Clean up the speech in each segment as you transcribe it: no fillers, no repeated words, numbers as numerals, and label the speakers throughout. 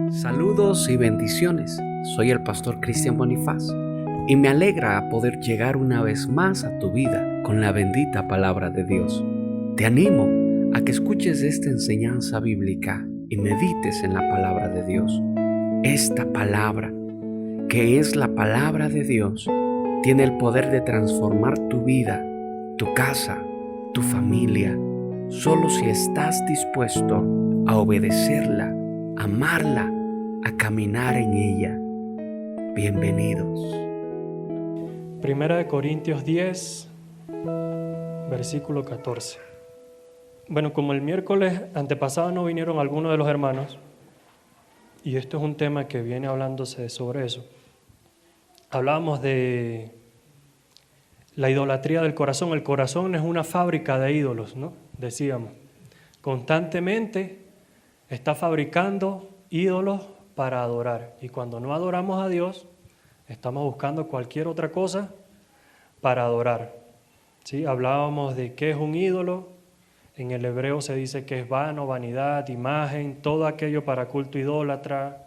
Speaker 1: Saludos y bendiciones. Soy el pastor Cristian Bonifaz y me alegra poder llegar una vez más a tu vida con la bendita palabra de Dios. Te animo a que escuches esta enseñanza bíblica y medites en la palabra de Dios. Esta palabra, que es la palabra de Dios, tiene el poder de transformar tu vida, tu casa, tu familia, solo si estás dispuesto a obedecerla, a amarla, a caminar en ella. Bienvenidos.
Speaker 2: Primera de Corintios 10, versículo 14. Bueno, como el miércoles antepasado no vinieron algunos de los hermanos, y esto es un tema que viene hablándose sobre eso, hablábamos de la idolatría del corazón. El corazón es una fábrica de ídolos, ¿no? Decíamos, constantemente está fabricando ídolos para adorar. Y cuando no adoramos a Dios, estamos buscando cualquier otra cosa para adorar. ¿Sí? Hablábamos de qué es un ídolo. En el hebreo se dice que es vano, vanidad, imagen, todo aquello para culto idólatra,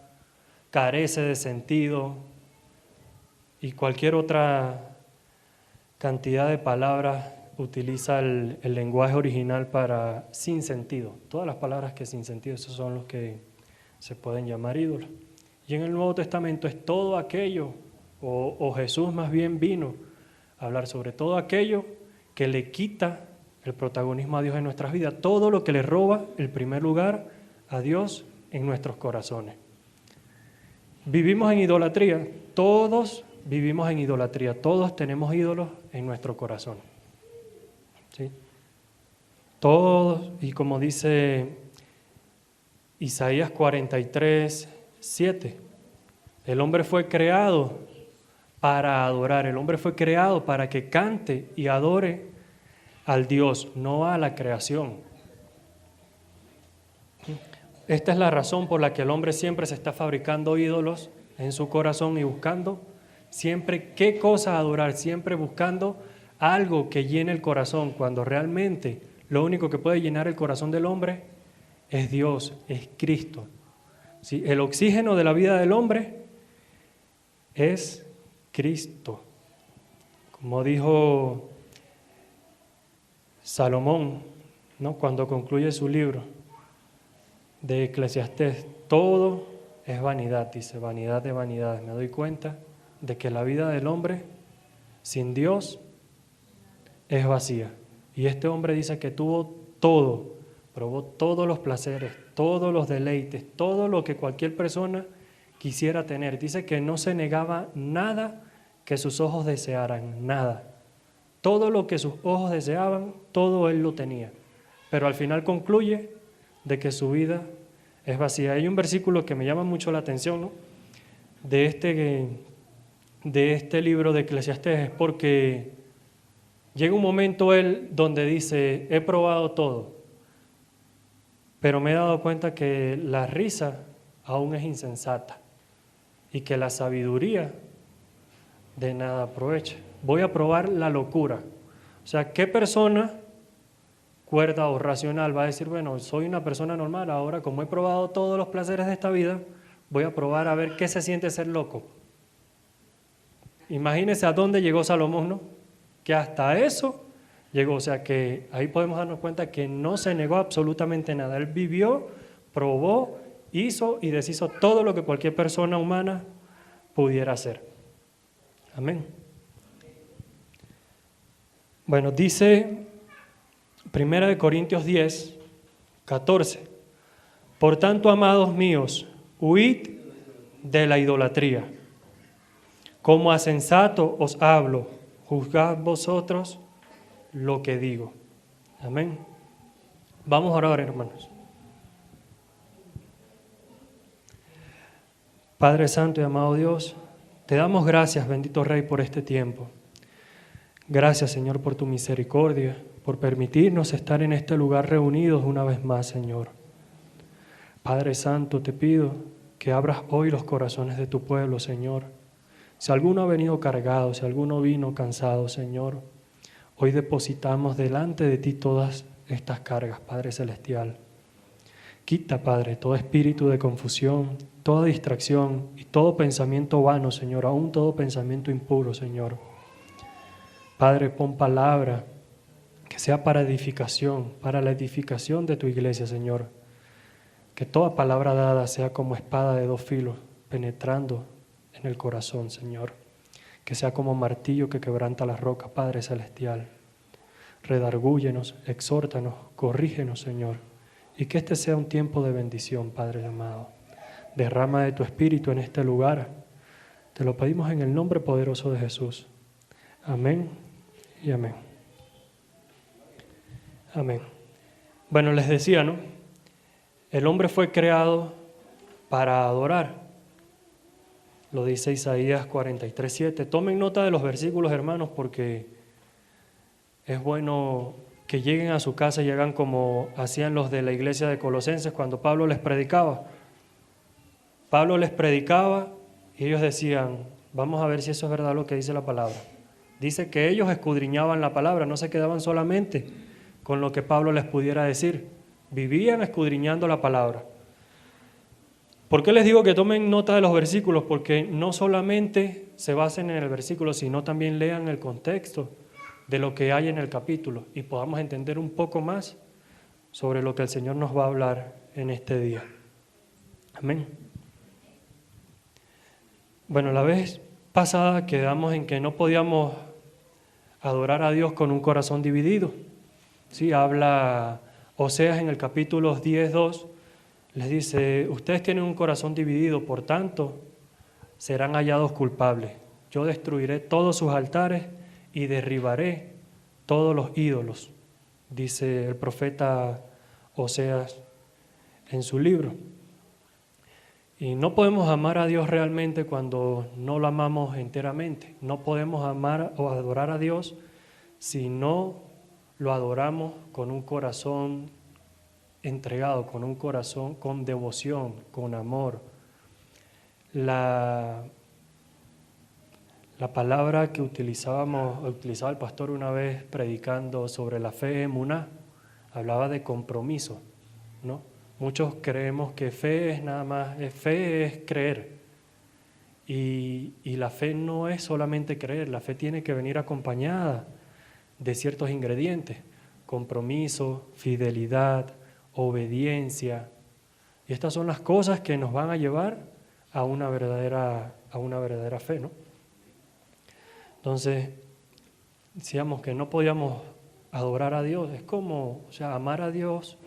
Speaker 2: carece de sentido y cualquier otra cantidad de palabras utiliza el lenguaje original para sin sentido. Todas las palabras que sin sentido, esos son los que se pueden llamar ídolos. Y en el Nuevo Testamento es todo aquello, o Jesús más bien vino a hablar sobre todo aquello que le quita el protagonismo a Dios en nuestras vidas, todo lo que le roba el primer lugar a Dios en nuestros corazones. Vivimos en idolatría, todos vivimos en idolatría, todos tenemos ídolos en nuestro corazón. ¿Sí? Todos, y como dice Isaías 43, 7, el hombre fue creado para adorar, el hombre fue creado para que cante y adore al Dios, no a la creación. Esta es la razón por la que el hombre siempre se está fabricando ídolos en su corazón y buscando siempre qué cosa adorar, siempre buscando algo que llene el corazón, cuando realmente lo único que puede llenar el corazón del hombre es Dios, es Cristo. ¿Sí? El oxígeno de la vida del hombre es Cristo. Como dijo Salomón, ¿no? Cuando concluye su libro de Eclesiastés, todo es vanidad, dice, vanidad de vanidades. Me doy cuenta de que la vida del hombre sin Dios es vacía. Y este hombre dice que tuvo todo, probó todos los placeres, todos los deleites, todo lo que cualquier persona quisiera tener. Dice que no se negaba nada que sus ojos desearan, nada. Todo lo que sus ojos deseaban, todo él lo tenía. Pero al final concluye de que su vida es vacía. Hay un versículo que me llama mucho la atención, ¿no? de este libro de Eclesiastés, porque llega un momento él donde dice, he probado todo, pero me he dado cuenta que la risa aún es insensata y que la sabiduría de nada aprovecha. Voy a probar la locura. O sea, ¿qué persona cuerda o racional va a decir, bueno, soy una persona normal, ahora como he probado todos los placeres de esta vida, voy a probar a ver qué se siente ser loco? Imagínense a dónde llegó Salomón, ¿no? Que hasta eso llegó. O sea, que ahí podemos darnos cuenta que no se negó absolutamente nada. Él vivió, probó, hizo y deshizo todo lo que cualquier persona humana pudiera hacer. Amén. Bueno, dice 1 Corintios 10, 14. Por tanto, amados míos, huid de la idolatría. Como a sensato os hablo, juzgad vosotros lo que digo. Amén. Vamos a orar, hermanos. Padre Santo y amado Dios, te damos gracias, bendito Rey, por este tiempo. Gracias, Señor, por tu misericordia, por permitirnos estar en este lugar reunidos una vez más, Señor. Padre Santo, te pido que abras hoy los corazones de tu pueblo, Señor. Si alguno ha venido cargado, si alguno vino cansado, Señor, hoy depositamos delante de ti todas estas cargas, Padre Celestial. Quita, Padre, todo espíritu de confusión, toda distracción y todo pensamiento vano, Señor, aún todo pensamiento impuro, Señor. Padre, pon palabra que sea para edificación, para la edificación de tu iglesia, Señor. Que toda palabra dada sea como espada de dos filos, penetrando en el corazón, Señor. Que sea como martillo que quebranta la roca, Padre Celestial. Redargúyenos, exhórtanos, corrígenos, Señor. Y que este sea un tiempo de bendición, Padre amado. Derrama de tu Espíritu en este lugar. Te lo pedimos en el nombre poderoso de Jesús. Amén y amén. Amén. Bueno, les decía, ¿no? El hombre fue creado para adorar. Lo dice Isaías 43:7. Tomen nota de los versículos, hermanos, porque es bueno que lleguen a su casa y hagan como hacían los de la iglesia de Colosenses cuando Pablo les predicaba. Pablo les predicaba y ellos decían, vamos a ver si eso es verdad lo que dice la palabra. Dice que ellos escudriñaban la palabra, no se quedaban solamente con lo que Pablo les pudiera decir. Vivían escudriñando la palabra. ¿Por qué les digo que tomen nota de los versículos? Porque no solamente se basen en el versículo, sino también lean el contexto de lo que hay en el capítulo y podamos entender un poco más sobre lo que el Señor nos va a hablar en este día. Amén. Bueno, la vez pasada quedamos en que no podíamos adorar a Dios con un corazón dividido. Sí, habla Oseas en el capítulo 10:2, les dice, ustedes tienen un corazón dividido, por tanto, serán hallados culpables. Yo destruiré todos sus altares y derribaré todos los ídolos, dice el profeta Oseas en su libro. Y no podemos amar a Dios realmente cuando no lo amamos enteramente. No podemos amar o adorar a Dios si no lo adoramos con un corazón entregado, con un corazón con devoción, con amor. La palabra que utilizaba el pastor una vez predicando sobre la fe emuná, hablaba de compromiso, ¿no? Muchos creemos que fe es nada más, fe es creer. Y la fe no es solamente creer, la fe tiene que venir acompañada de ciertos ingredientes: compromiso, fidelidad, obediencia. Y estas son las cosas que nos van a llevar a una verdadera fe, ¿no? Entonces, decíamos que no podíamos adorar a Dios. Es como, amar a Dios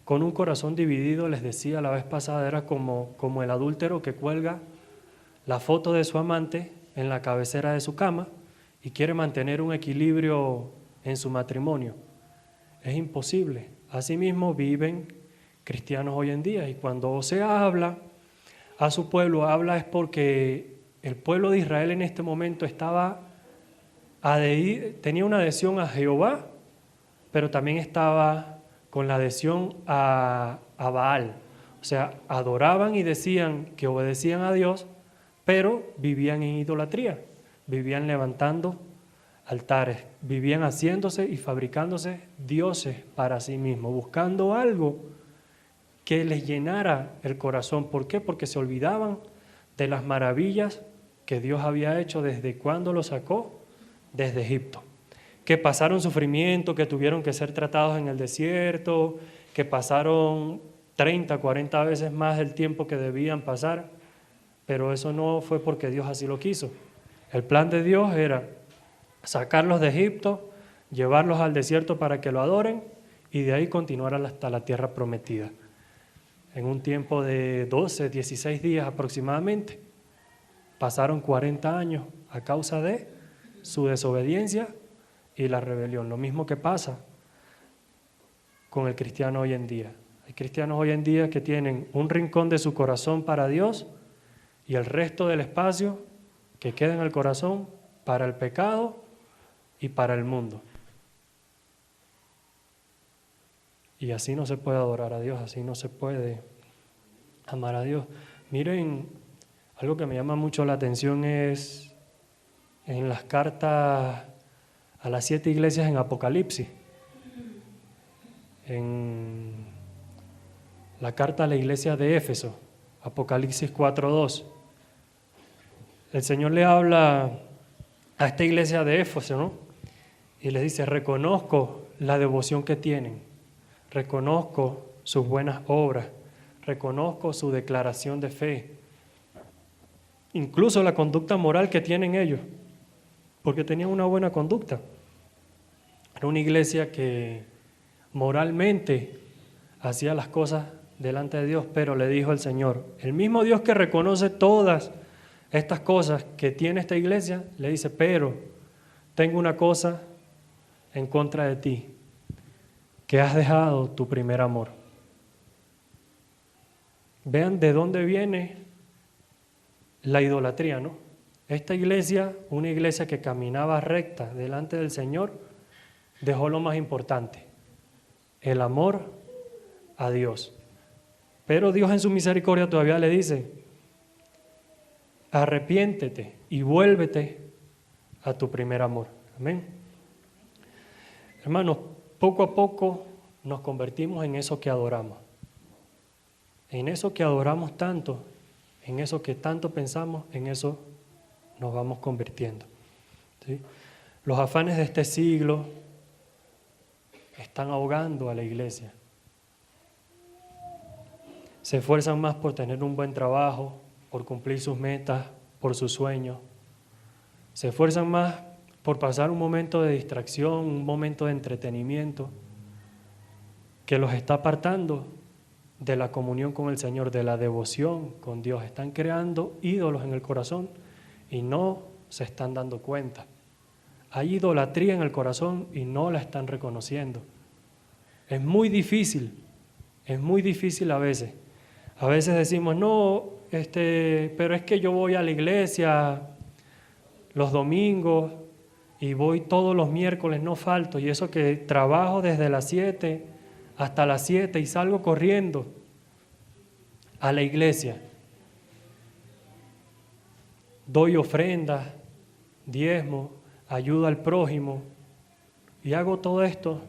Speaker 2: con un corazón dividido, les decía la vez pasada, era como el adúltero que cuelga la foto de su amante en la cabecera de su cama y quiere mantener un equilibrio en su matrimonio. Es imposible. Asimismo viven cristianos hoy en día, y cuando se habla a su pueblo, habla es porque el pueblo de Israel en este momento tenía una adhesión a Jehová, pero también estaba con la adhesión a Baal. O sea, adoraban y decían que obedecían a Dios, pero vivían en idolatría, vivían levantando altares, vivían haciéndose y fabricándose dioses para sí mismos, buscando algo que les llenara el corazón. ¿Por qué? Porque se olvidaban de las maravillas que Dios había hecho desde cuando los sacó desde Egipto. Que pasaron sufrimiento, que tuvieron que ser tratados en el desierto, que pasaron 30, 40 veces más del tiempo que debían pasar, pero eso no fue porque Dios así lo quiso. El plan de Dios era sacarlos de Egipto, llevarlos al desierto para que lo adoren y de ahí continuar hasta la tierra prometida. En un tiempo de 12, 16 días aproximadamente, pasaron 40 años a causa de su desobediencia y la rebelión. Lo mismo que pasa con el cristiano hoy en día. Hay cristianos hoy en día que tienen un rincón de su corazón para Dios y el resto del espacio que queda en el corazón para el pecado y para el mundo. Y así no se puede adorar a Dios, así no se puede amar a Dios. Miren, algo que me llama mucho la atención es en las cartas a las 7 iglesias en Apocalipsis. En la carta a la iglesia de Éfeso, Apocalipsis 4:2. El Señor le habla a esta iglesia de Éfeso, ¿no? Y les dice, reconozco la devoción que tienen, reconozco sus buenas obras, reconozco su declaración de fe, incluso la conducta moral que tienen ellos, porque tenían una buena conducta. Era una iglesia que moralmente hacía las cosas delante de Dios, pero le dijo el Señor, el mismo Dios que reconoce todas estas cosas que tiene esta iglesia, le dice, pero tengo una cosa en contra de ti, que has dejado tu primer amor. Vean de dónde viene la idolatría, ¿no? Esta iglesia, una iglesia que caminaba recta delante del Señor, dejó lo más importante, el amor a Dios. Pero Dios en su misericordia todavía le dice, arrepiéntete y vuélvete a tu primer amor. Amén. Hermanos, poco a poco nos convertimos en eso que adoramos. En eso que adoramos tanto, en eso que tanto pensamos, en eso nos vamos convirtiendo. ¿Sí? Los afanes de este siglo están ahogando a la iglesia. Se esfuerzan más por tener un buen trabajo, por cumplir sus metas, por sus sueños. Se esfuerzan más por pasar un momento de distracción, un momento de entretenimiento, que los está apartando de la comunión con el Señor, de la devoción con Dios. Están creando ídolos en el corazón y no se están dando cuenta. Hay idolatría en el corazón y no la están reconociendo. Es muy difícil a veces. A veces decimos, no, pero es que yo voy a la iglesia los domingos y voy todos los miércoles, no falto, y eso que trabajo desde las 7 hasta las 7 y salgo corriendo a la iglesia. Doy ofrendas, diezmo, ayuda al prójimo y hago todo esto,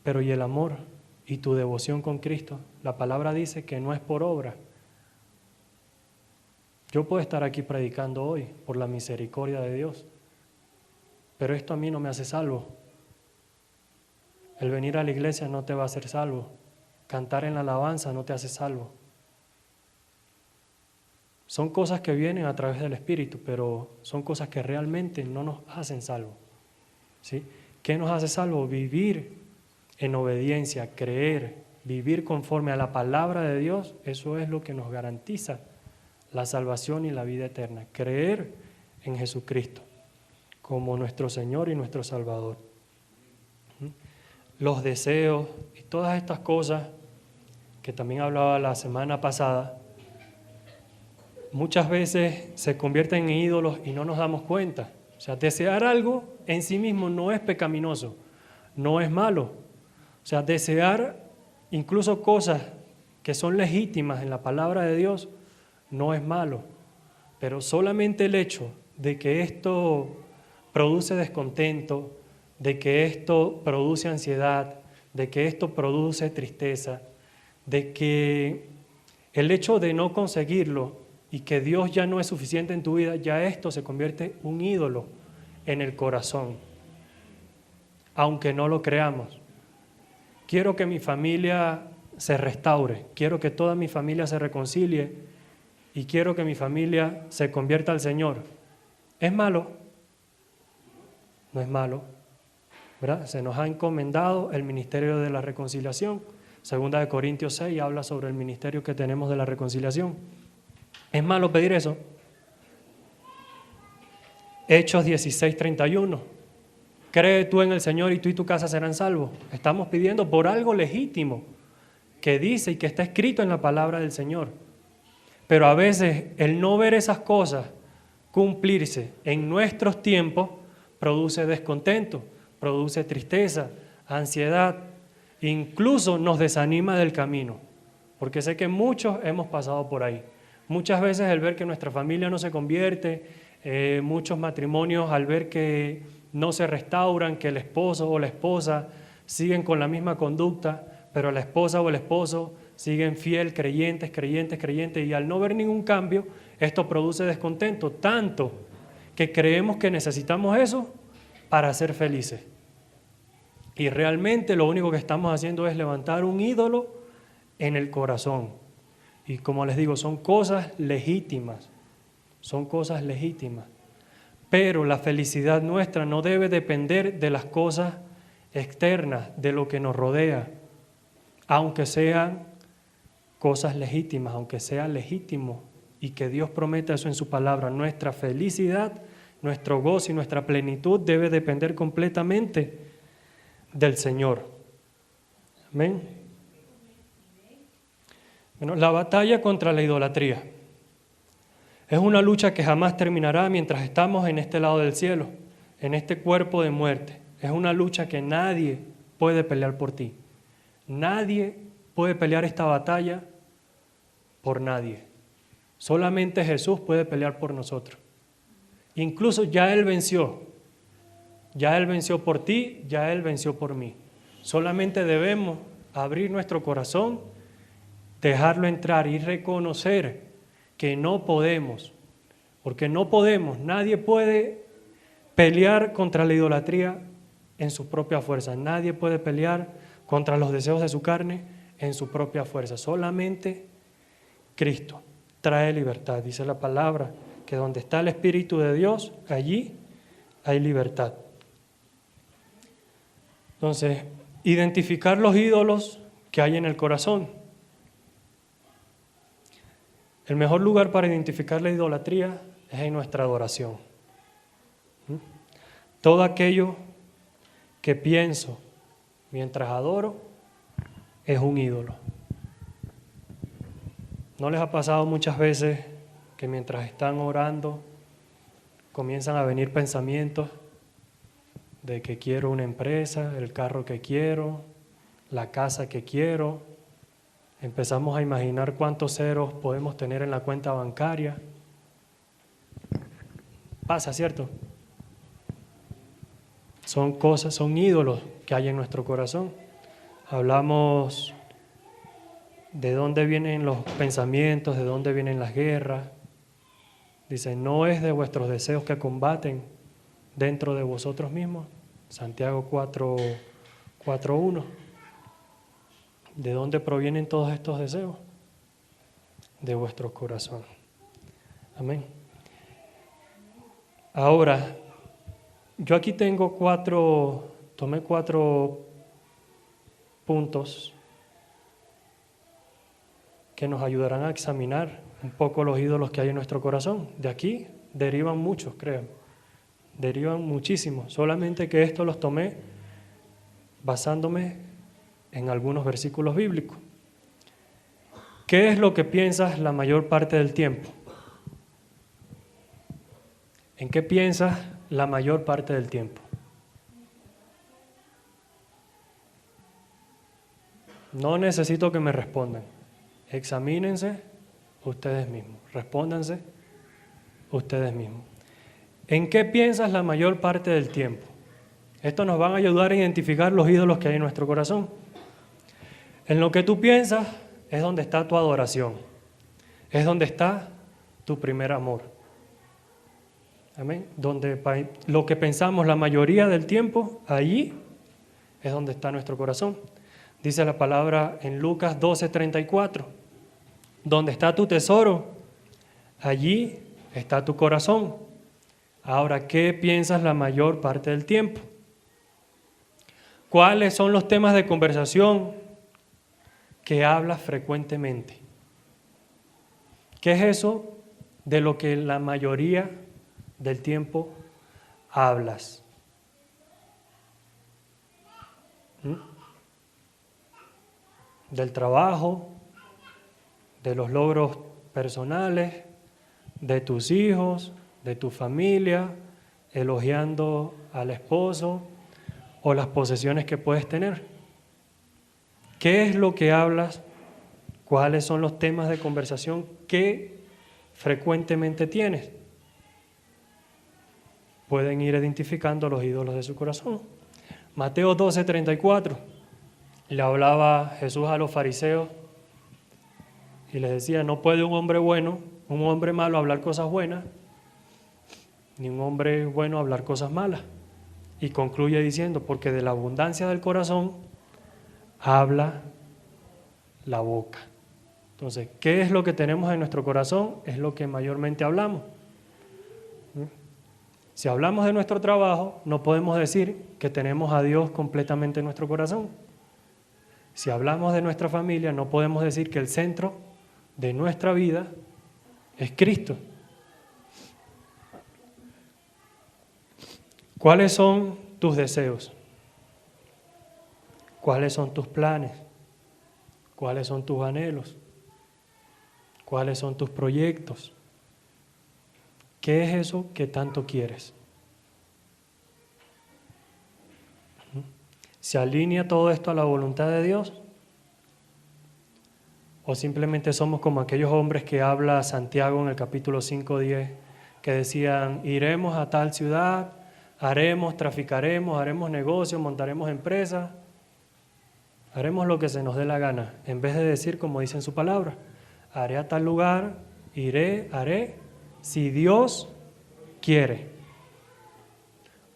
Speaker 2: pero ¿y el amor y tu devoción con Cristo? La palabra dice que no es por obra. Yo puedo estar aquí predicando hoy por la misericordia de Dios, pero esto a mí no me hace salvo. El venir a la iglesia no te va a hacer salvo. Cantar en la alabanza no te hace salvo. Son cosas que vienen a través del Espíritu, pero son cosas que realmente no nos hacen salvo. ¿Sí? ¿Qué nos hace salvo? Vivir en obediencia, creer, vivir conforme a la palabra de Dios. Eso es lo que nos garantiza la salvación y la vida eterna. Creer en Jesucristo como nuestro Señor y nuestro Salvador. Los deseos y todas estas cosas que también hablaba la semana pasada, muchas veces se convierten en ídolos y no nos damos cuenta. O sea, desear algo en sí mismo no es pecaminoso, no es malo. O sea, desear incluso cosas que son legítimas en la palabra de Dios no es malo. Pero solamente el hecho de que esto produce descontento, de que esto produce ansiedad, de que esto produce tristeza, de que el hecho de no conseguirlo y que Dios ya no es suficiente en tu vida, ya esto se convierte en un ídolo en el corazón, aunque no lo creamos. Quiero que mi familia se restaure, quiero que toda mi familia se reconcilie y quiero que mi familia se convierta al Señor. ¿Es malo? No es malo, ¿verdad? Se nos ha encomendado el ministerio de la reconciliación. 2 Corintios 6 habla sobre el ministerio que tenemos de la reconciliación. ¿Es malo pedir eso? Hechos 16:31. Cree tú en el Señor y tú y tu casa serán salvos. Estamos pidiendo por algo legítimo que dice y que está escrito en la palabra del Señor. Pero a veces el no ver esas cosas cumplirse en nuestros tiempos produce descontento, produce tristeza, ansiedad, incluso nos desanima del camino, porque sé que muchos hemos pasado por ahí. Muchas veces el ver que nuestra familia no se convierte, muchos matrimonios al ver que no se restauran, que el esposo o la esposa siguen con la misma conducta, pero la esposa o el esposo siguen fiel, creyentes, y al no ver ningún cambio, esto produce descontento, tanto que creemos que necesitamos eso para ser felices. Y realmente lo único que estamos haciendo es levantar un ídolo en el corazón. Y como les digo, son cosas legítimas, Pero la felicidad nuestra no debe depender de las cosas externas, de lo que nos rodea, aunque sean cosas legítimas, aunque sea legítimo, y que Dios prometa eso en su palabra. Nuestra felicidad, nuestro gozo y nuestra plenitud debe depender completamente del Señor. Amén. Bueno, la batalla contra la idolatría es una lucha que jamás terminará mientras estamos en este lado del cielo, en este cuerpo de muerte. Es una lucha que nadie puede pelear por ti. Nadie puede pelear esta batalla por nadie. Solamente Jesús puede pelear por nosotros. Incluso ya Él venció. Ya Él venció por ti, ya Él venció por mí. Solamente debemos abrir nuestro corazón, dejarlo entrar y reconocer que no podemos, porque no podemos, nadie puede pelear contra la idolatría en su propia fuerza, nadie puede pelear contra los deseos de su carne en su propia fuerza, solamente Cristo trae libertad. Dice la palabra que donde está el Espíritu de Dios, allí hay libertad. Entonces, identificar los ídolos que hay en el corazón. El mejor lugar para identificar la idolatría es en nuestra adoración. Todo aquello que pienso mientras adoro es un ídolo. ¿No les ha pasado muchas veces que mientras están orando comienzan a venir pensamientos de que quiero una empresa, el carro que quiero, la casa que quiero? Empezamos a imaginar cuántos ceros podemos tener en la cuenta bancaria. Pasa, ¿cierto? Son cosas, son ídolos que hay en nuestro corazón. Hablamos de dónde vienen los pensamientos, de dónde vienen las guerras. Dice, no es de vuestros deseos que combaten dentro de vosotros mismos. Santiago 4:1. ¿De dónde provienen todos estos deseos? De vuestro corazón. Amén. Ahora, yo aquí tengo tomé cuatro puntos que nos ayudarán a examinar un poco los ídolos que hay en nuestro corazón. De aquí derivan muchos, creo. Derivan muchísimos. Solamente que esto los tomé basándome en algunos versículos bíblicos. ¿Qué es lo que piensas la mayor parte del tiempo? ¿En qué piensas la mayor parte del tiempo? No necesito que me respondan. Examínense ustedes mismos. Respóndanse ustedes mismos. ¿En qué piensas la mayor parte del tiempo? Esto nos va a ayudar a identificar los ídolos que hay en nuestro corazón. En lo que tú piensas es donde está tu adoración, es donde está tu primer amor. Amén. Donde lo que pensamos la mayoría del tiempo, allí es donde está nuestro corazón. Dice la palabra en Lucas 12:34, donde está tu tesoro, allí está tu corazón. Ahora, ¿qué piensas la mayor parte del tiempo? ¿Cuáles son los temas de conversación que hablas frecuentemente? ¿Qué es eso de lo que la mayoría del tiempo hablas? Del trabajo, de los logros personales, de tus hijos, de tu familia, elogiando al esposo o las posesiones que puedes tener. ¿Qué es lo que hablas? ¿Cuáles son los temas de conversación que frecuentemente tienes? Pueden ir identificando los ídolos de su corazón. Mateo 12:34. Le hablaba Jesús a los fariseos Y les decía, no puede un hombre bueno, un hombre malo hablar cosas buenas, ni un hombre bueno hablar cosas malas. Y concluye diciendo, porque de la abundancia del corazón habla la boca. Entonces, ¿qué es lo que tenemos en nuestro corazón? Es lo que mayormente hablamos. Si hablamos de nuestro trabajo, no podemos decir que tenemos a Dios completamente en nuestro corazón. Si hablamos de nuestra familia, no podemos decir que el centro de nuestra vida es Cristo. ¿Cuáles son tus deseos? ¿Cuáles son tus planes? ¿Cuáles son tus anhelos? ¿Cuáles son tus proyectos? ¿Qué es eso que tanto quieres? ¿Se alinea todo esto a la voluntad de Dios? ¿O simplemente somos como aquellos hombres que habla Santiago en el capítulo 5:10, que decían, iremos a tal ciudad, haremos, traficaremos, haremos negocios, montaremos empresas, haremos lo que se nos dé la gana, en vez de decir como dice en su palabra, haré a tal lugar, iré, haré, si Dios quiere?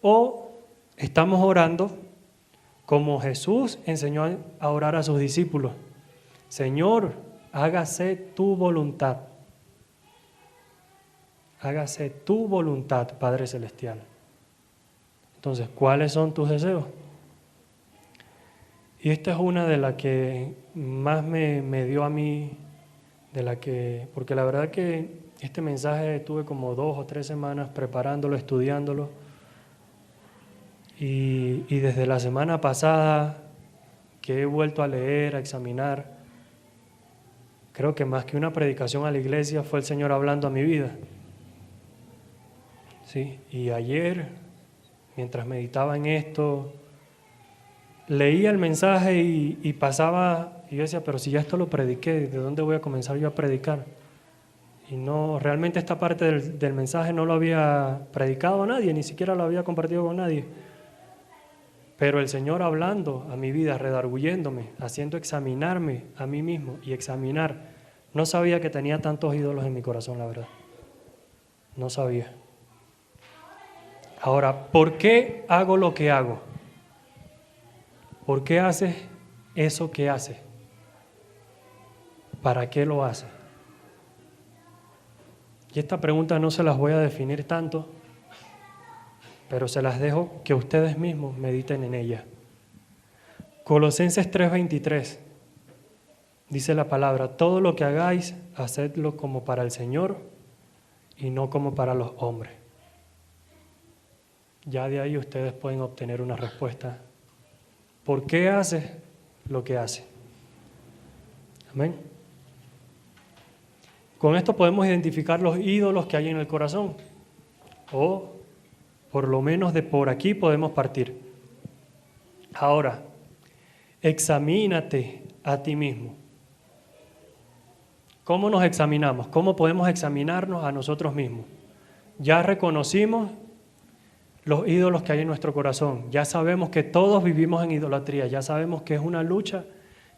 Speaker 2: O estamos orando como Jesús enseñó a orar a sus discípulos. Señor, hágase tu voluntad. Hágase tu voluntad, Padre Celestial. Entonces, ¿cuáles son tus deseos? Y esta es una de las que más me dio a mí, porque la verdad que este mensaje tuve como 2 o 3 semanas preparándolo, estudiándolo, y desde la semana pasada que he vuelto a leer, a examinar, creo que más que una predicación a la iglesia fue el Señor hablando a mi vida. Sí, y ayer, mientras meditaba en esto, leía el mensaje y pasaba, y yo decía, pero si ya esto lo prediqué, ¿de dónde voy a comenzar yo a predicar? Y no, realmente esta parte del mensaje no lo había predicado a nadie, ni siquiera lo había compartido con nadie. Pero el Señor hablando a mi vida, redarguyéndome, haciendo examinarme a mí mismo y examinar, no sabía que tenía tantos ídolos en mi corazón, la verdad. No sabía. Ahora, ¿por qué hago lo que hago? ¿Por qué haces eso que haces? ¿Para qué lo haces? Y esta pregunta no se las voy a definir tanto, pero se las dejo que ustedes mismos mediten en ella. Colosenses 3:23 dice la palabra, todo lo que hagáis, hacedlo como para el Señor y no como para los hombres. Ya de ahí ustedes pueden obtener una respuesta. ¿Por qué haces lo que haces? Amén. Con esto podemos identificar los ídolos que hay en el corazón, o por lo menos de por aquí podemos partir. Ahora, examínate a ti mismo. ¿Cómo nos examinamos? ¿Cómo podemos examinarnos a nosotros mismos? Ya reconocimos los ídolos que hay en nuestro corazón. Ya sabemos que todos vivimos en idolatría. Ya sabemos que es una lucha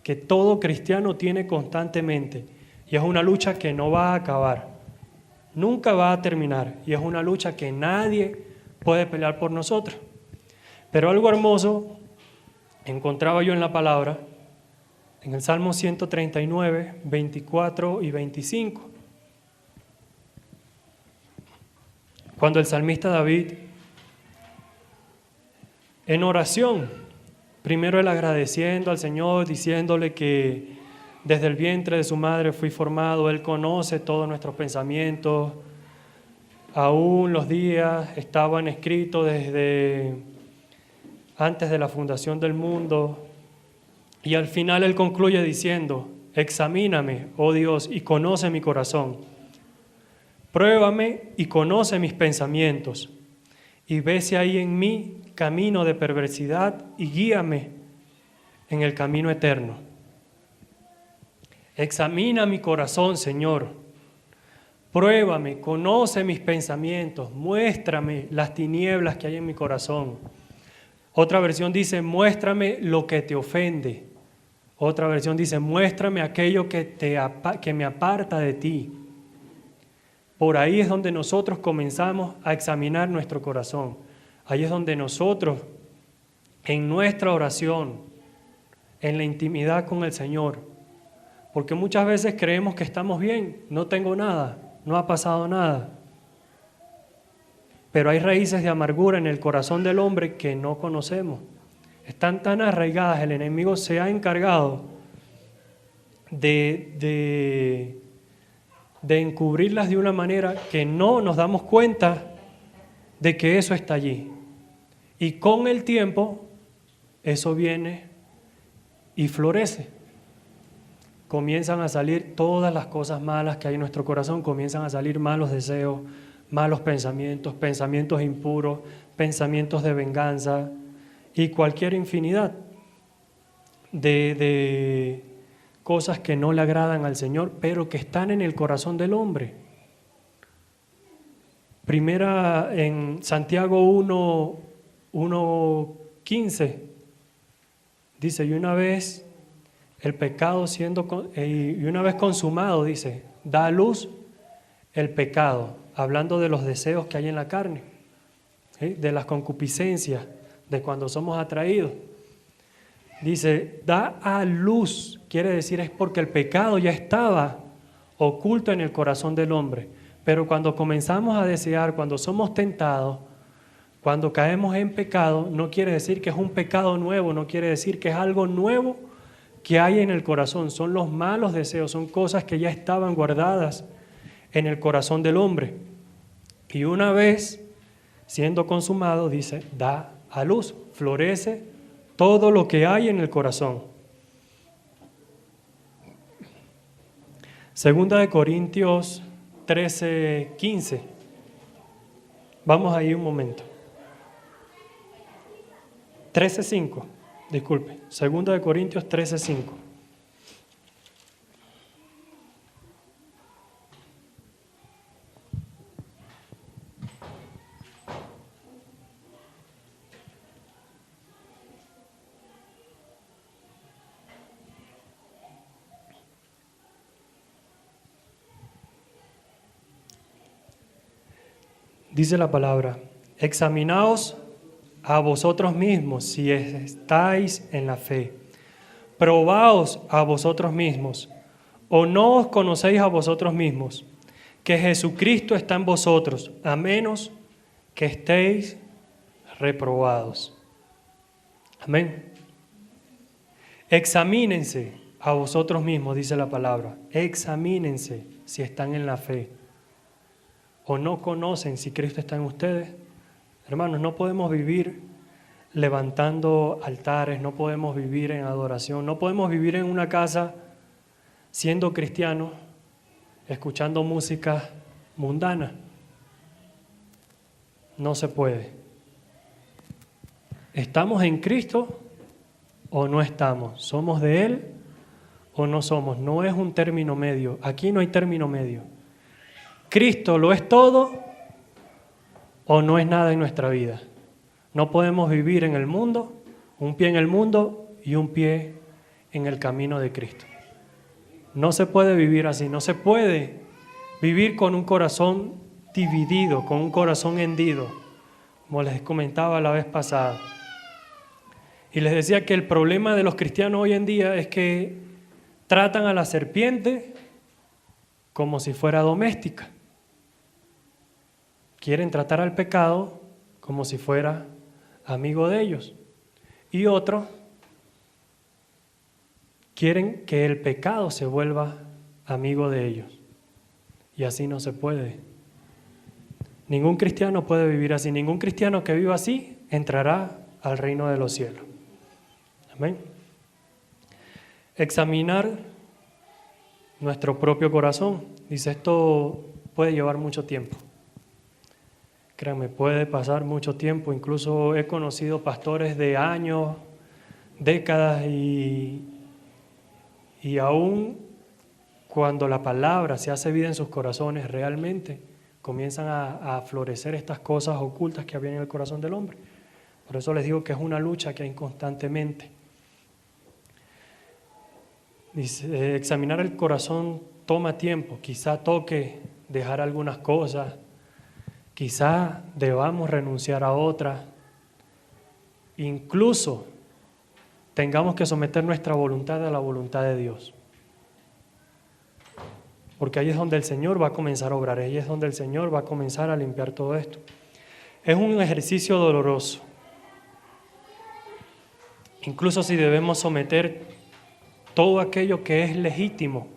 Speaker 2: que todo cristiano tiene constantemente. Y es una lucha que no va a acabar. Nunca va a terminar. Y es una lucha que nadie puede pelear por nosotros. Pero algo hermoso encontraba yo en la palabra, en el Salmo 139, 24 y 25. Cuando el salmista David, en oración, primero él agradeciendo al Señor, diciéndole que desde el vientre de su madre fui formado, Él conoce todos nuestros pensamientos, aún los días estaban escritos desde antes de la fundación del mundo. Y al final Él concluye diciendo, examíname, oh Dios, y conoce mi corazón. Pruébame y conoce mis pensamientos, y ve si hay en mí camino de perversidad y guíame en el camino eterno. Examina mi corazón, Señor. Pruébame, conoce mis pensamientos, muéstrame las tinieblas que hay en mi corazón. Otra versión dice, muéstrame lo que te ofende Otra versión dice, muéstrame aquello que me aparta de ti. Por ahí es donde nosotros comenzamos a examinar nuestro corazón. Ahí es donde nosotros, en nuestra oración, en la intimidad con el Señor, porque muchas veces creemos que estamos bien, no tengo nada, no ha pasado nada. Pero hay raíces de amargura en el corazón del hombre que no conocemos. Están tan arraigadas, el enemigo se ha encargado de encubrirlas de una manera que no nos damos cuenta de que eso está allí. Y con el tiempo, eso viene y florece. Comienzan a salir todas las cosas malas que hay en nuestro corazón, comienzan a salir malos deseos, malos pensamientos, pensamientos impuros, pensamientos de venganza y cualquier infinidad de cosas que no le agradan al Señor, pero que están en el corazón del hombre. Primera en Santiago 1:15 dice, y una vez el pecado y una vez consumado, dice, da a luz el pecado, hablando de los deseos que hay en la carne, ¿sí? De las concupiscencias, de cuando somos atraídos. Dice, da a luz, quiere decir es porque el pecado ya estaba oculto en el corazón del hombre, pero cuando comenzamos a desear, cuando somos tentados, cuando caemos en pecado, no quiere decir que es un pecado nuevo, no quiere decir que es algo nuevo que hay en el corazón, son los malos deseos, son cosas que ya estaban guardadas en el corazón del hombre. Y una vez siendo consumado, dice, da a luz, florece todo lo que hay en el corazón. Segunda de Corintios 13:15. Vamos ahí un momento. 13:5, disculpe. Segunda de Corintios 13:5. Dice la palabra, examinaos a vosotros mismos si estáis en la fe. Probaos a vosotros mismos, o no os conocéis a vosotros mismos, que Jesucristo está en vosotros, a menos que estéis reprobados. Amén. Examínense a vosotros mismos, dice la palabra. Examínense si están en la fe. O no conocen si Cristo está en ustedes. Hermanos, no podemos vivir levantando altares, no podemos vivir en adoración, no podemos vivir en una casa siendo cristianos, escuchando música mundana. No se puede. ¿Estamos en Cristo o no estamos? ¿Somos de Él o no somos? No es un término medio. Aquí no hay término medio. ¿Cristo lo es todo o no es nada en nuestra vida? No podemos vivir en el mundo, un pie en el mundo y un pie en el camino de Cristo. No se puede vivir así, no se puede vivir con un corazón dividido, con un corazón hendido, como les comentaba la vez pasada. Y les decía que el problema de los cristianos hoy en día es que tratan a la serpiente como si fuera doméstica. Quieren tratar al pecado como si fuera amigo de ellos. Y otros quieren que el pecado se vuelva amigo de ellos. Y así no se puede. Ningún cristiano puede vivir así. Ningún cristiano que viva así entrará al reino de los cielos. Amén. Examinar nuestro propio corazón. Dice, esto puede llevar mucho tiempo. Créanme, puede pasar mucho tiempo. Incluso he conocido pastores de años, décadas y aún cuando la palabra se hace vida en sus corazones, realmente comienzan a florecer estas cosas ocultas que había en el corazón del hombre. Por eso les digo que es una lucha que hay constantemente. Dice, examinar el corazón toma tiempo, quizá toque dejar algunas cosas, quizá debamos renunciar a otras, incluso tengamos que someter nuestra voluntad a la voluntad de Dios. Porque ahí es donde el Señor va a comenzar a obrar, ahí es donde el Señor va a comenzar a limpiar todo esto. Es un ejercicio doloroso. Incluso si debemos someter todo aquello que es legítimo,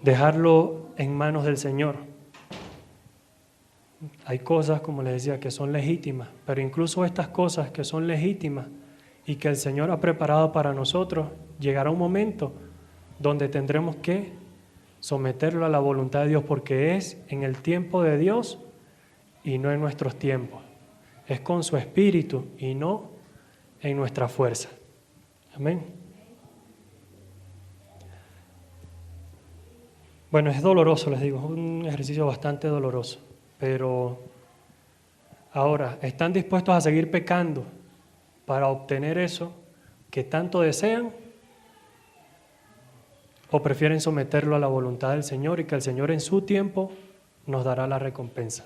Speaker 2: dejarlo en manos del Señor. Hay cosas, como les decía, que son legítimas, pero incluso estas cosas que son legítimas y que el Señor ha preparado para nosotros, llegará un momento donde tendremos que someterlo a la voluntad de Dios, porque es en el tiempo de Dios y no en nuestros tiempos. Es con su Espíritu y no en nuestra fuerza. Amén. Bueno, es doloroso, les digo, es un ejercicio bastante doloroso, pero ahora, ¿están dispuestos a seguir pecando para obtener eso que tanto desean? ¿O prefieren someterlo a la voluntad del Señor y que el Señor en su tiempo nos dará la recompensa?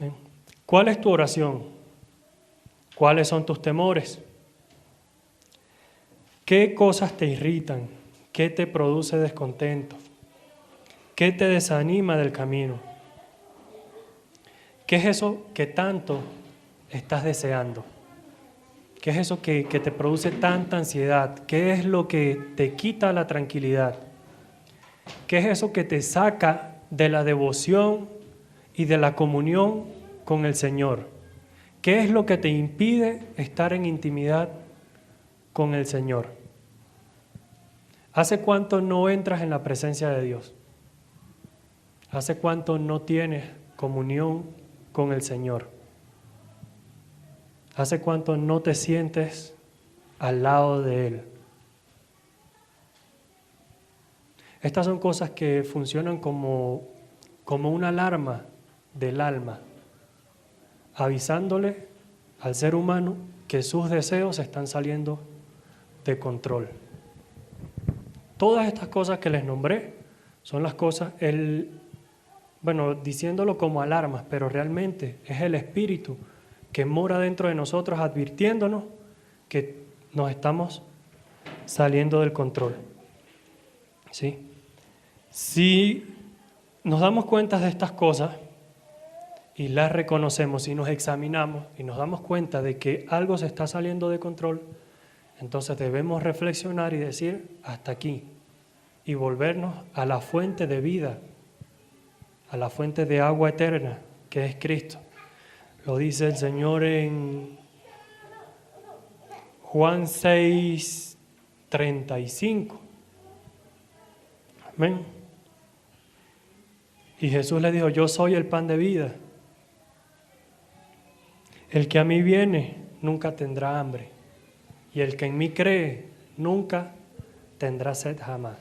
Speaker 2: ¿Bien? ¿Cuál es tu oración? ¿Cuáles son tus temores? ¿Qué cosas te irritan? ¿Qué te produce descontento? ¿Qué te desanima del camino? ¿Qué es eso que tanto estás deseando? ¿Qué es eso que te produce tanta ansiedad? ¿Qué es lo que te quita la tranquilidad? ¿Qué es eso que te saca de la devoción y de la comunión con el Señor? ¿Qué es lo que te impide estar en intimidad con el Señor? ¿Hace cuánto no entras en la presencia de Dios? ¿Hace cuánto no tienes comunión con el Señor? ¿Hace cuánto no te sientes al lado de Él? Estas son cosas que funcionan como una alarma del alma, avisándole al ser humano que sus deseos están saliendo de control. Todas estas cosas que les nombré son las cosas, diciéndolo como alarmas, pero realmente es el Espíritu que mora dentro de nosotros advirtiéndonos que nos estamos saliendo del control. ¿Sí? Si nos damos cuenta de estas cosas y las reconocemos y nos examinamos y nos damos cuenta de que algo se está saliendo de control, entonces debemos reflexionar y decir hasta aquí y volvernos a la fuente de vida, a la fuente de agua eterna que es Cristo. Lo dice el Señor en Juan 6:35. Amén. Y Jesús le dijo, yo soy el pan de vida. El que a mí viene nunca tendrá hambre. Y el que en mí cree nunca tendrá sed jamás.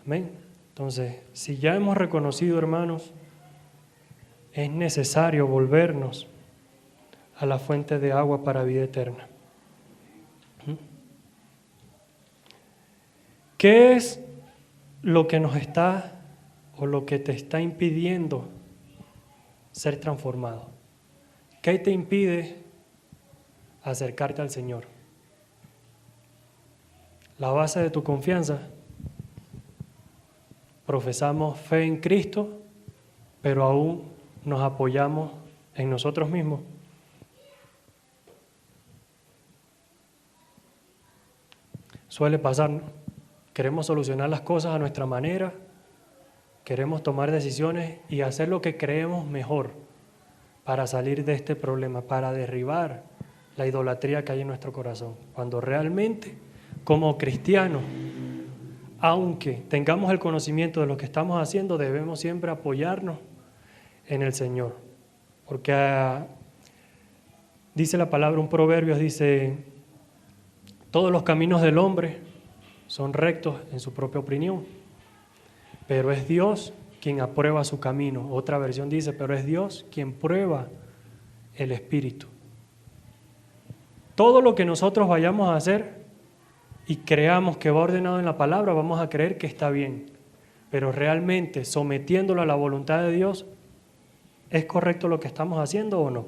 Speaker 2: Amén. Entonces, si ya hemos reconocido, hermanos, es necesario volvernos a la fuente de agua para vida eterna. ¿Qué es lo que nos está o lo que te está impidiendo ser transformado? ¿Qué te impide acercarte al Señor? La base de tu confianza. Profesamos fe en Cristo, pero aún nos apoyamos en nosotros mismos. Suele pasar, ¿no? Queremos solucionar las cosas a nuestra manera, queremos tomar decisiones y hacer lo que creemos mejor para salir de este problema, para derribar la idolatría que hay en nuestro corazón. Cuando realmente, como cristianos, aunque tengamos el conocimiento de lo que estamos haciendo, debemos siempre apoyarnos en el Señor. Porque dice la palabra, un proverbio dice, todos los caminos del hombre son rectos en su propia opinión, pero es Dios quien aprueba su camino. Otra versión dice, pero es Dios quien prueba el espíritu. Todo lo que nosotros vayamos a hacer y creamos que va ordenado en la palabra, vamos a creer que está bien. Pero realmente, sometiéndolo a la voluntad de Dios, ¿es correcto lo que estamos haciendo o no?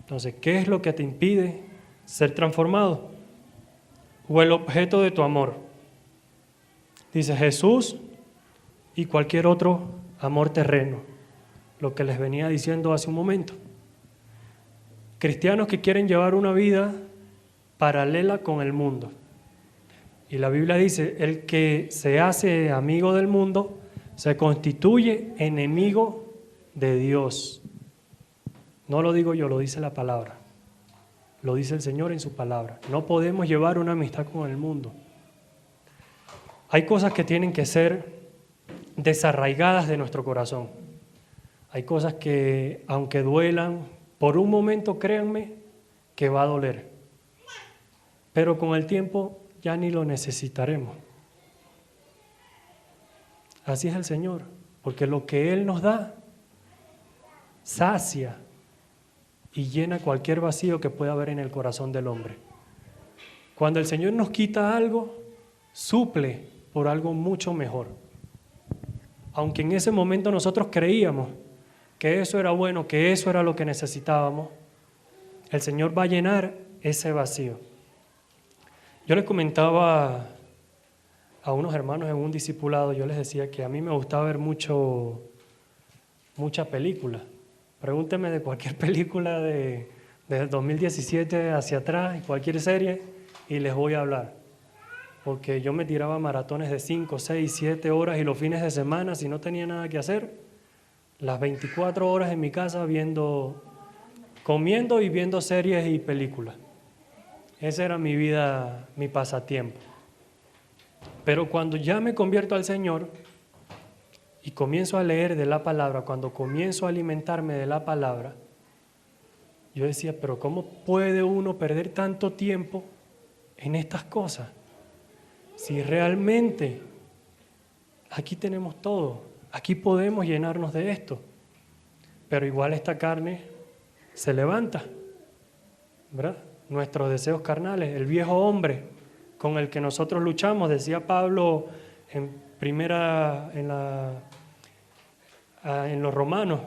Speaker 2: Entonces, ¿qué es lo que te impide ser transformado? O el objeto de tu amor. Dice Jesús y cualquier otro amor terreno, lo que les venía diciendo hace un momento. Cristianos que quieren llevar una vida paralela con el mundo. Y la Biblia dice, el que se hace amigo del mundo se constituye enemigo de Dios. No lo digo yo, lo dice la palabra. Lo dice el Señor en su palabra. No podemos llevar una amistad con el mundo. Hay cosas que tienen que ser desarraigadas de nuestro corazón. Hay cosas que, aunque duelan, por un momento créanme que va a doler. Pero con el tiempo ya ni lo necesitaremos. Así es el Señor, porque lo que Él nos da sacia y llena cualquier vacío que pueda haber en el corazón del hombre. Cuando el Señor nos quita algo, suple por algo mucho mejor. Aunque en ese momento nosotros creíamos que eso era bueno, que eso era lo que necesitábamos, el Señor va a llenar ese vacío. Yo les comentaba a unos hermanos en un discipulado, yo les decía que a mí me gustaba ver muchas películas. Pregúntenme de cualquier película desde el 2017 hacia atrás, cualquier serie, y les voy a hablar. Porque yo me tiraba maratones de 5, 6, 7 horas y los fines de semana, si no tenía nada que hacer, las 24 horas en mi casa comiendo y viendo series y películas. Esa era mi vida, mi pasatiempo. Pero cuando ya me convierto al Señor y comienzo a leer de la palabra, cuando comienzo a alimentarme de la palabra, yo decía, pero ¿cómo puede uno perder tanto tiempo en estas cosas? Si realmente aquí tenemos todo, aquí podemos llenarnos de esto, pero igual esta carne se levanta, ¿verdad? Nuestros deseos carnales, el viejo hombre con el que nosotros luchamos, decía Pablo en los Romanos,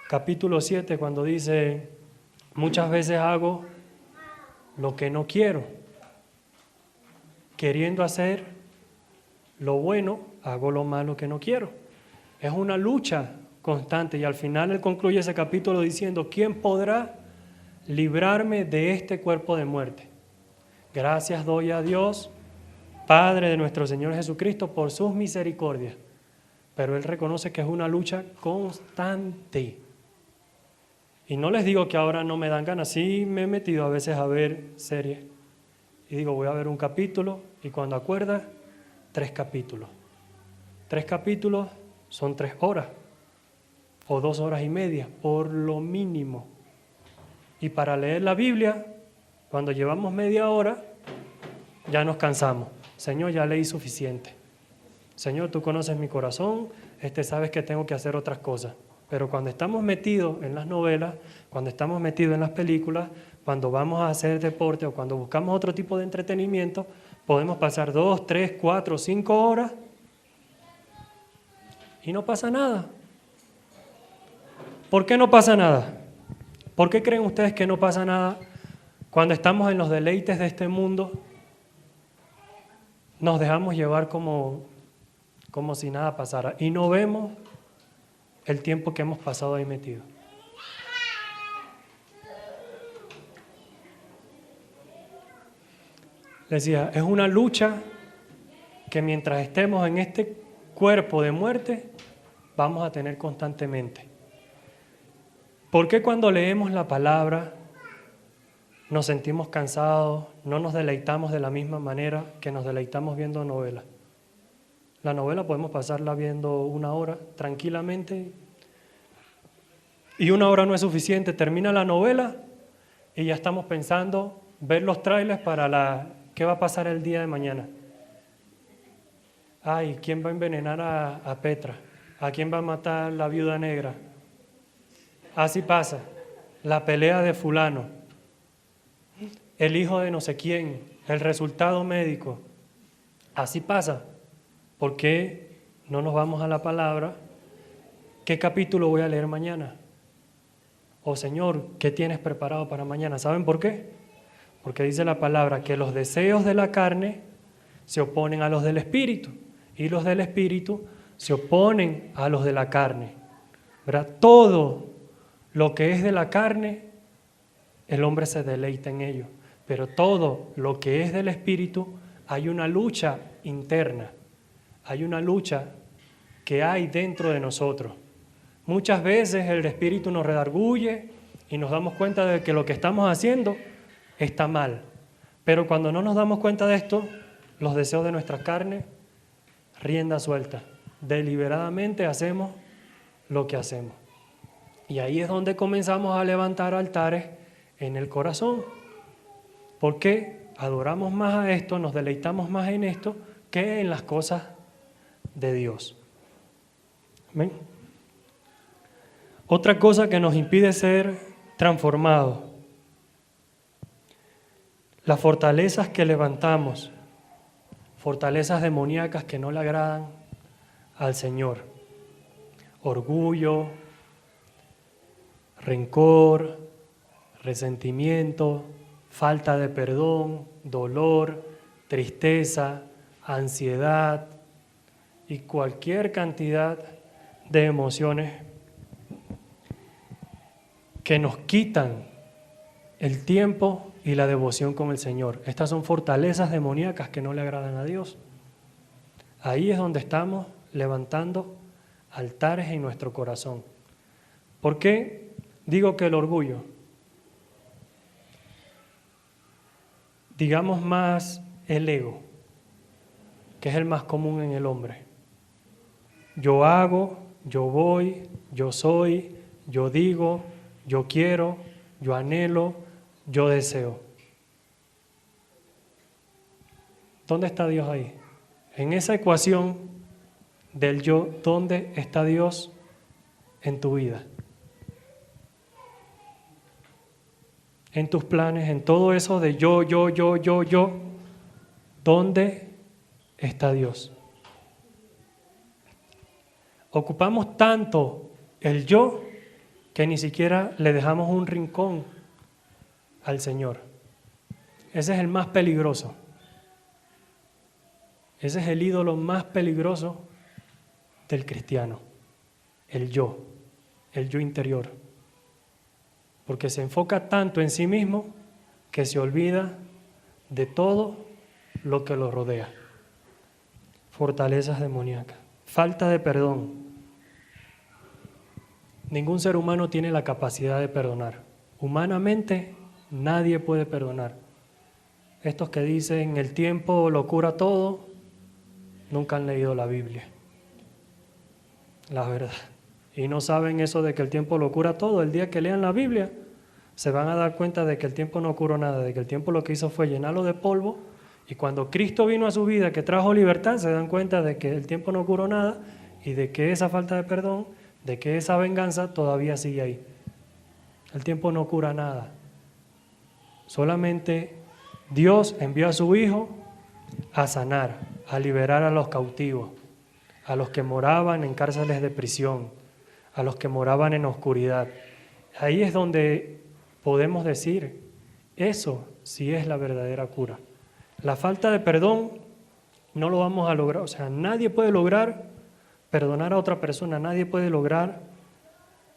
Speaker 2: capítulo 7, cuando dice, muchas veces hago lo que no quiero, queriendo hacer lo bueno, hago lo malo que no quiero. Es una lucha constante y al final él concluye ese capítulo diciendo, ¿quién podrá librarme de este cuerpo de muerte? Gracias doy a Dios, Padre de nuestro Señor Jesucristo, por sus misericordias. Pero él reconoce que es una lucha constante. Y no les digo que ahora no me dan ganas, sí me he metido a veces a ver series. Y digo, voy a ver un capítulo, y cuando acuerdas, 3 capítulos. 3 capítulos son 3 horas, o 2 horas y media, por lo mínimo. Y para leer la Biblia, cuando llevamos media hora, ya nos cansamos. Señor, ya leí suficiente. Señor, tú conoces mi corazón, sabes que tengo que hacer otras cosas. Pero cuando estamos metidos en las novelas, cuando estamos metidos en las películas, cuando vamos a hacer deporte o cuando buscamos otro tipo de entretenimiento, podemos pasar 2, 3, 4, 5 horas y no pasa nada. ¿Por qué no pasa nada? ¿Por qué creen ustedes que no pasa nada cuando estamos en los deleites de este mundo? Nos dejamos llevar como si nada pasara y no vemos el tiempo que hemos pasado ahí metido. Les decía, es una lucha que mientras estemos en este cuerpo de muerte, vamos a tener constantemente. ¿Por qué cuando leemos la palabra nos sentimos cansados, no nos deleitamos de la misma manera que nos deleitamos viendo novelas? La novela podemos pasarla viendo 1 hora tranquilamente y 1 hora no es suficiente. Termina la novela y ya estamos pensando ver los trailers para qué va a pasar el día de mañana. Ay, ¿quién va a envenenar a Petra? ¿A quién va a matar la viuda negra? Así pasa. la pelea de fulano, el hijo de no sé quién, el resultado médico. Así pasa. ¿Por qué no nos vamos a la palabra? ¿Qué capítulo voy a leer mañana? O Señor, ¿qué tienes preparado para mañana? ¿Saben por qué? Porque dice la palabra que los deseos de la carne se oponen a los del Espíritu y los del Espíritu se oponen a los de la carne, ¿verdad? Todo lo que es de la carne, el hombre se deleita en ello, pero todo lo que es del Espíritu, hay una lucha interna, hay una lucha que hay dentro de nosotros. Muchas veces el Espíritu nos redarguye y nos damos cuenta de que lo que estamos haciendo está mal. Pero cuando no nos damos cuenta de esto, los deseos de nuestra carne, rienda suelta. Deliberadamente hacemos lo que hacemos. Y ahí es donde comenzamos a levantar altares en el corazón. Porque adoramos más a esto, nos deleitamos más en esto que en las cosas de Dios. ¿Ven? Otra cosa que nos impide ser transformados, las fortalezas que levantamos, fortalezas demoníacas que no le agradan al Señor. Orgullo, rencor, resentimiento, falta de perdón, dolor, tristeza, ansiedad y cualquier cantidad de emociones que nos quitan el tiempo y la devoción con el Señor. Estas son fortalezas demoníacas que no le agradan a Dios. Ahí es donde estamos levantando altares en nuestro corazón. ¿Por qué digo que el orgullo? Digamos más el ego, que es el más común en el hombre. Yo hago, yo voy, yo soy, yo digo, yo quiero, yo anhelo, yo deseo. ¿Dónde está Dios ahí? En esa ecuación del yo, ¿dónde está Dios en tu vida? En tus planes, en todo eso de yo, ¿dónde está Dios? Ocupamos tanto el yo que ni siquiera le dejamos un rincón al Señor. Ese es el más peligroso. Ese es el ídolo más peligroso del cristiano, el yo interior. Porque se enfoca tanto en sí mismo que se olvida de todo lo que lo rodea. Fortalezas demoníacas, falta de perdón. Ningún ser humano tiene la capacidad de perdonar. Humanamente nadie puede perdonar. Estos que dicen el tiempo lo cura todo, nunca han leído la Biblia. La verdad. Y no saben eso de que el tiempo lo cura todo. El día que lean la Biblia se van a dar cuenta de que el tiempo no curó nada, de que el tiempo lo que hizo fue llenarlo de polvo. Y cuando Cristo vino a su vida, que trajo libertad, se dan cuenta de que el tiempo no curó nada y de que esa falta de perdón, de que esa venganza todavía sigue ahí. El tiempo no cura nada. Solamente Dios envió a su Hijo a sanar, a liberar a los cautivos, a los que moraban en cárceles de prisión, a los que moraban en oscuridad. Ahí es donde podemos decir, eso sí es la verdadera cura. La falta de perdón no lo vamos a lograr, o sea, nadie puede lograr perdonar a otra persona, nadie puede lograr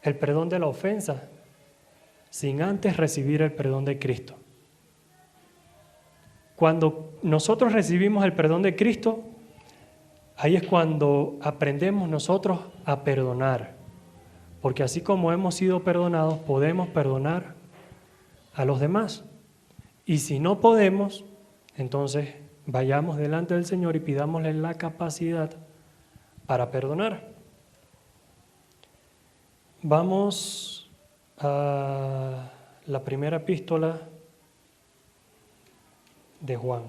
Speaker 2: el perdón de la ofensa sin antes recibir el perdón de Cristo. Cuando nosotros recibimos el perdón de Cristo, ahí es cuando aprendemos nosotros a perdonar. Porque así como hemos sido perdonados, podemos perdonar a los demás. Y si no podemos, entonces vayamos delante del Señor y pidámosle la capacidad para perdonar. Vamos a la primera epístola de Juan.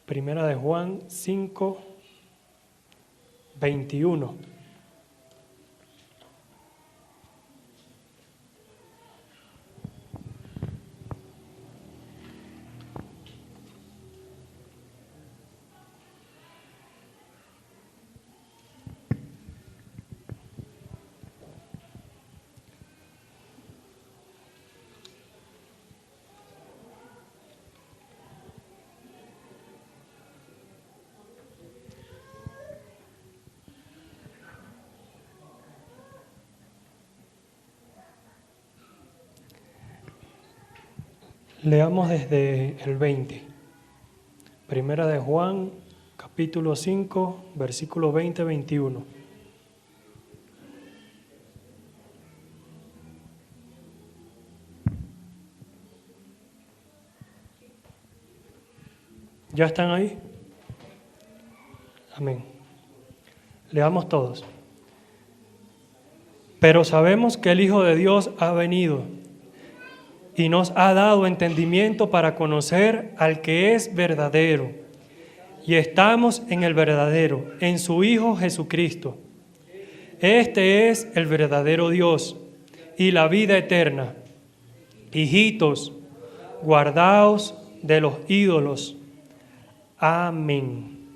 Speaker 2: Primera de Juan 5, 21. Leamos desde el 20. Primera de Juan, capítulo 5, versículo 20-21. ¿Ya están ahí? Amén. Leamos todos. Pero sabemos que el Hijo de Dios ha venido y nos ha dado entendimiento para conocer al que es verdadero. Y estamos en el verdadero, en su Hijo Jesucristo. Este es el verdadero Dios y la vida eterna. Hijitos, guardaos de los ídolos. Amén.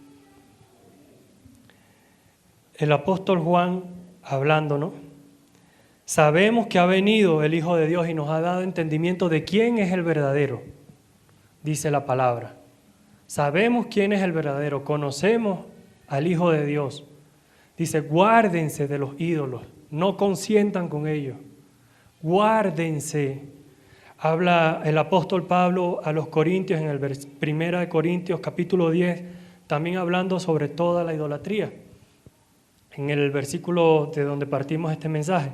Speaker 2: El apóstol Juan hablando, ¿no? Sabemos que ha venido el Hijo de Dios y nos ha dado entendimiento de quién es el verdadero, dice la palabra. Sabemos quién es el verdadero, conocemos al Hijo de Dios. Dice, guárdense de los ídolos, no consientan con ellos, guárdense. Habla el apóstol Pablo a los Corintios en el 1 de Corintios capítulo 10, también hablando sobre toda la idolatría, en el versículo de donde partimos este mensaje.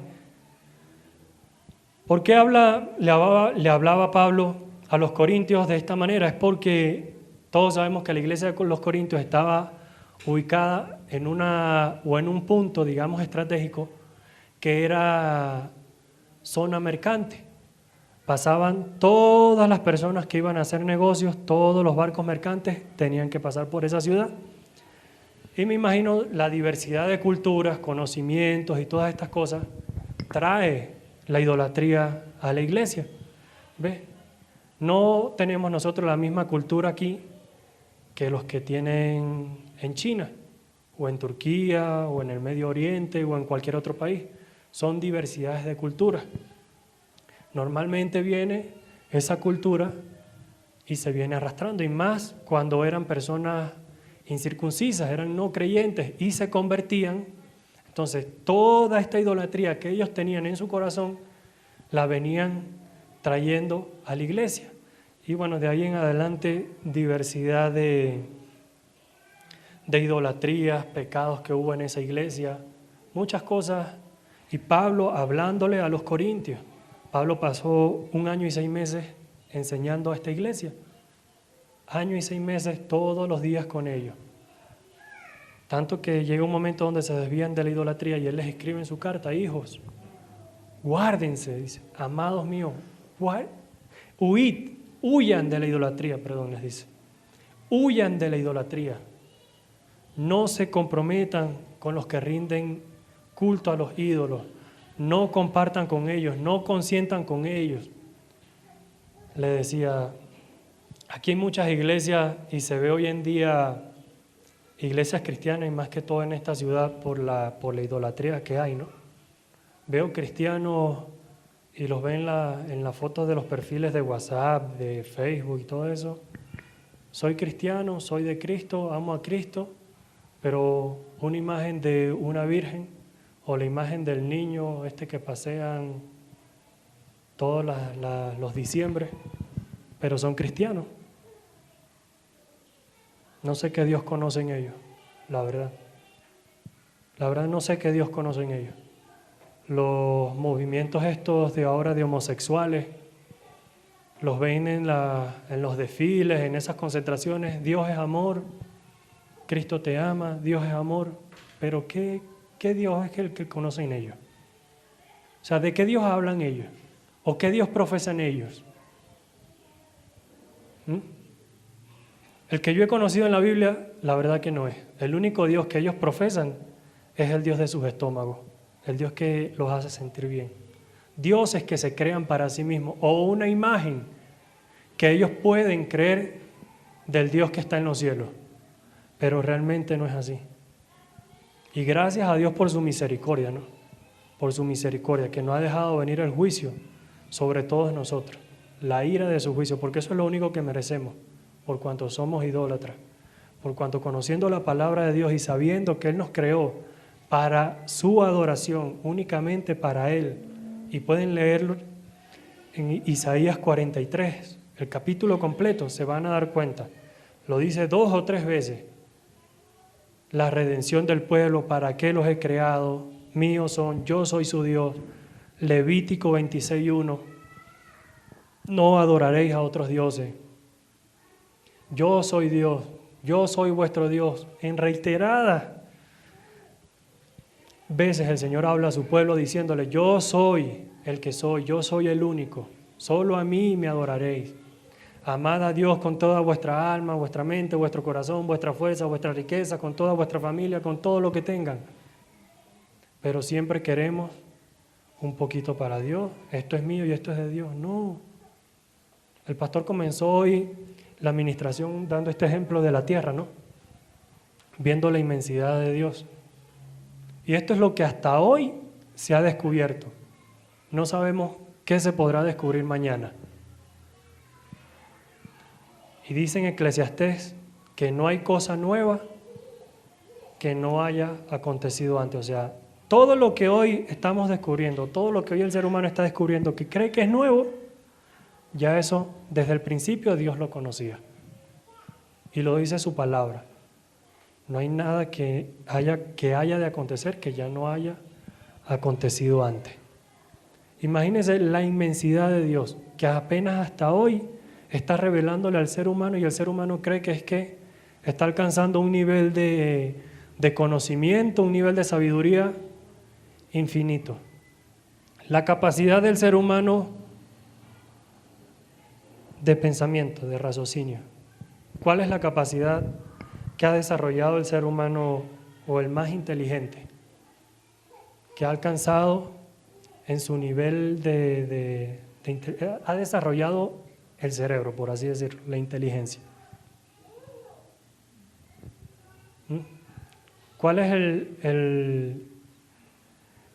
Speaker 2: ¿Por qué le hablaba Pablo a los Corintios de esta manera? Es porque todos sabemos que la iglesia de los Corintios estaba ubicada en un punto, digamos, estratégico, que era zona mercante. Pasaban todas las personas que iban a hacer negocios, todos los barcos mercantes tenían que pasar por esa ciudad. Y me imagino la diversidad de culturas, conocimientos y todas estas cosas trae la idolatría a la iglesia. ¿Ves? No tenemos nosotros la misma cultura aquí que los que tienen en China, o en Turquía, o en el Medio Oriente, o en cualquier otro país. Son diversidades de culturas. Normalmente viene esa cultura y se viene arrastrando, y más cuando eran personas incircuncisas, eran no creyentes y se convertían. Entonces toda esta idolatría que ellos tenían en su corazón la venían trayendo a la iglesia. Y bueno, de ahí en adelante diversidad de idolatrías, pecados que hubo en esa iglesia, muchas cosas. Y Pablo hablándole a los corintios, Pablo pasó 1 año y 6 meses enseñando a esta iglesia. 1 año y 6 meses todos los días con ellos. Tanto que llega un momento donde se desvían de la idolatría y él les escribe en su carta, hijos, guárdense, dice, amados míos, huyan de la idolatría, les dice. Huyan de la idolatría. No se comprometan con los que rinden culto a los ídolos. No compartan con ellos, no consientan con ellos. Le decía, aquí hay muchas iglesias y se ve hoy en día iglesias cristianas y más que todo en esta ciudad por la idolatría que hay, ¿no? Veo cristianos y los ven en las fotos de los perfiles de WhatsApp, de Facebook y todo eso. Soy cristiano, soy de Cristo, amo a Cristo, pero una imagen de una virgen o la imagen del niño que pasean todos los diciembres, pero son cristianos. No sé qué Dios conoce en ellos, la verdad. La verdad no sé qué Dios conoce en ellos. Los movimientos estos de ahora de homosexuales, los ven en los desfiles, en esas concentraciones. Dios es amor, Cristo te ama, Dios es amor. Pero ¿qué Dios es el que conocen ellos? O sea, ¿de qué Dios hablan ellos? ¿O qué Dios profesan ellos? El que yo he conocido en la Biblia, la verdad que no es. El único Dios que ellos profesan es el Dios de sus estómagos, el Dios que los hace sentir bien. Dioses que se crean para sí mismos, o una imagen que ellos pueden creer del Dios que está en los cielos, pero realmente no es así. Y gracias a Dios por su misericordia, ¿no? Por su misericordia, que no ha dejado venir el juicio sobre todos nosotros, la ira de su juicio, porque eso es lo único que merecemos, por cuanto somos idólatras, por cuanto conociendo la palabra de Dios y sabiendo que Él nos creó para su adoración, únicamente para Él. Y pueden leerlo en Isaías 43, el capítulo completo, se van a dar cuenta. Lo dice 2 o 3 veces. La redención del pueblo, ¿para qué los he creado? Míos son, yo soy su Dios. Levítico 26:1. No adoraréis a otros dioses. Yo soy Dios, yo soy vuestro Dios. En reiteradas veces el Señor habla a su pueblo diciéndole, yo soy el que soy, yo soy el único. Solo a mí me adoraréis. Amad a Dios con toda vuestra alma, vuestra mente, vuestro corazón, vuestra fuerza, vuestra riqueza, con toda vuestra familia, con todo lo que tengan. Pero siempre queremos un poquito para Dios. Esto es mío y esto es de Dios. No. El pastor comenzó hoy la administración dando este ejemplo de la tierra, ¿no? Viendo la inmensidad de Dios. Y esto es lo que hasta hoy se ha descubierto. No sabemos qué se podrá descubrir mañana. Y dice en Eclesiastés que no hay cosa nueva que no haya acontecido antes. O sea, todo lo que hoy estamos descubriendo, todo lo que hoy el ser humano está descubriendo que cree que es nuevo, ya eso desde el principio Dios lo conocía. Y lo dice su palabra. No hay nada que haya de acontecer que ya no haya acontecido antes. Imagínense la inmensidad de Dios, que apenas hasta hoy está revelándole al ser humano y el ser humano cree que está alcanzando un nivel de conocimiento, un nivel de sabiduría infinito. La capacidad del ser humano de pensamiento, de raciocinio. ¿Cuál es la capacidad que ha desarrollado el ser humano o el más inteligente? Que ha alcanzado en su nivel ha desarrollado el cerebro, por así decirlo, la inteligencia. ¿Cuál es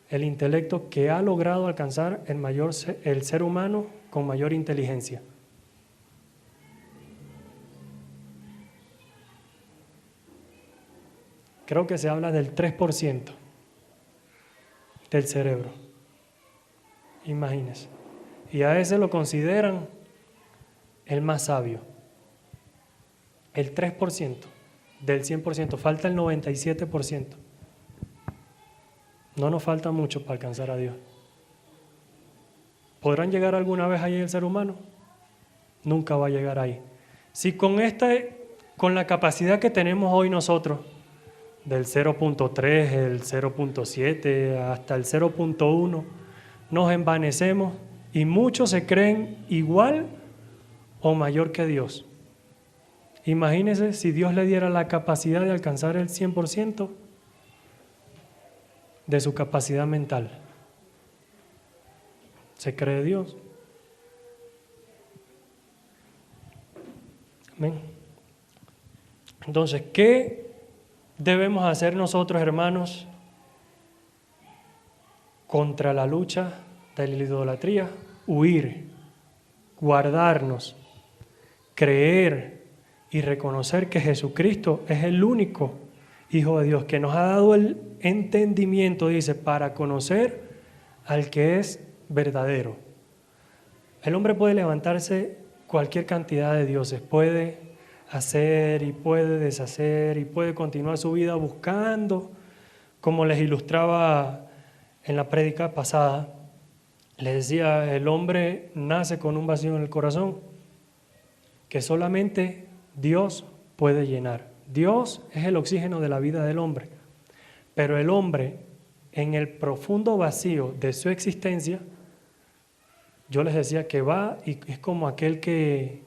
Speaker 2: el intelecto que ha logrado alcanzar el ser humano con mayor inteligencia? Creo que se habla del 3% del cerebro. Imagínense. Y a ese lo consideran el más sabio. El 3% del 100%, falta el 97%. No nos falta mucho para alcanzar a Dios. ¿Podrán llegar alguna vez ahí el ser humano? Nunca va a llegar ahí. Si con la capacidad que tenemos hoy nosotros, del 0.3, el 0.7 hasta el 0.1, nos envanecemos y muchos se creen igual o mayor que Dios. Imagínense si Dios le diera la capacidad de alcanzar el 100% de su capacidad mental. ¿Se cree Dios? Amén. Entonces, ¿qué debemos hacer nosotros, hermanos, contra la lucha de la idolatría? Huir, guardarnos, creer y reconocer que Jesucristo es el único Hijo de Dios, que nos ha dado el entendimiento, dice, para conocer al que es verdadero. El hombre puede levantarse cualquier cantidad de dioses, puede hacer y puede deshacer y puede continuar su vida buscando, como les ilustraba en la prédica pasada. Les decía, el hombre nace con un vacío en el corazón que solamente Dios puede llenar. Dios es el oxígeno de la vida del hombre, pero el hombre en el profundo vacío de su existencia, yo les decía que va y es como aquel que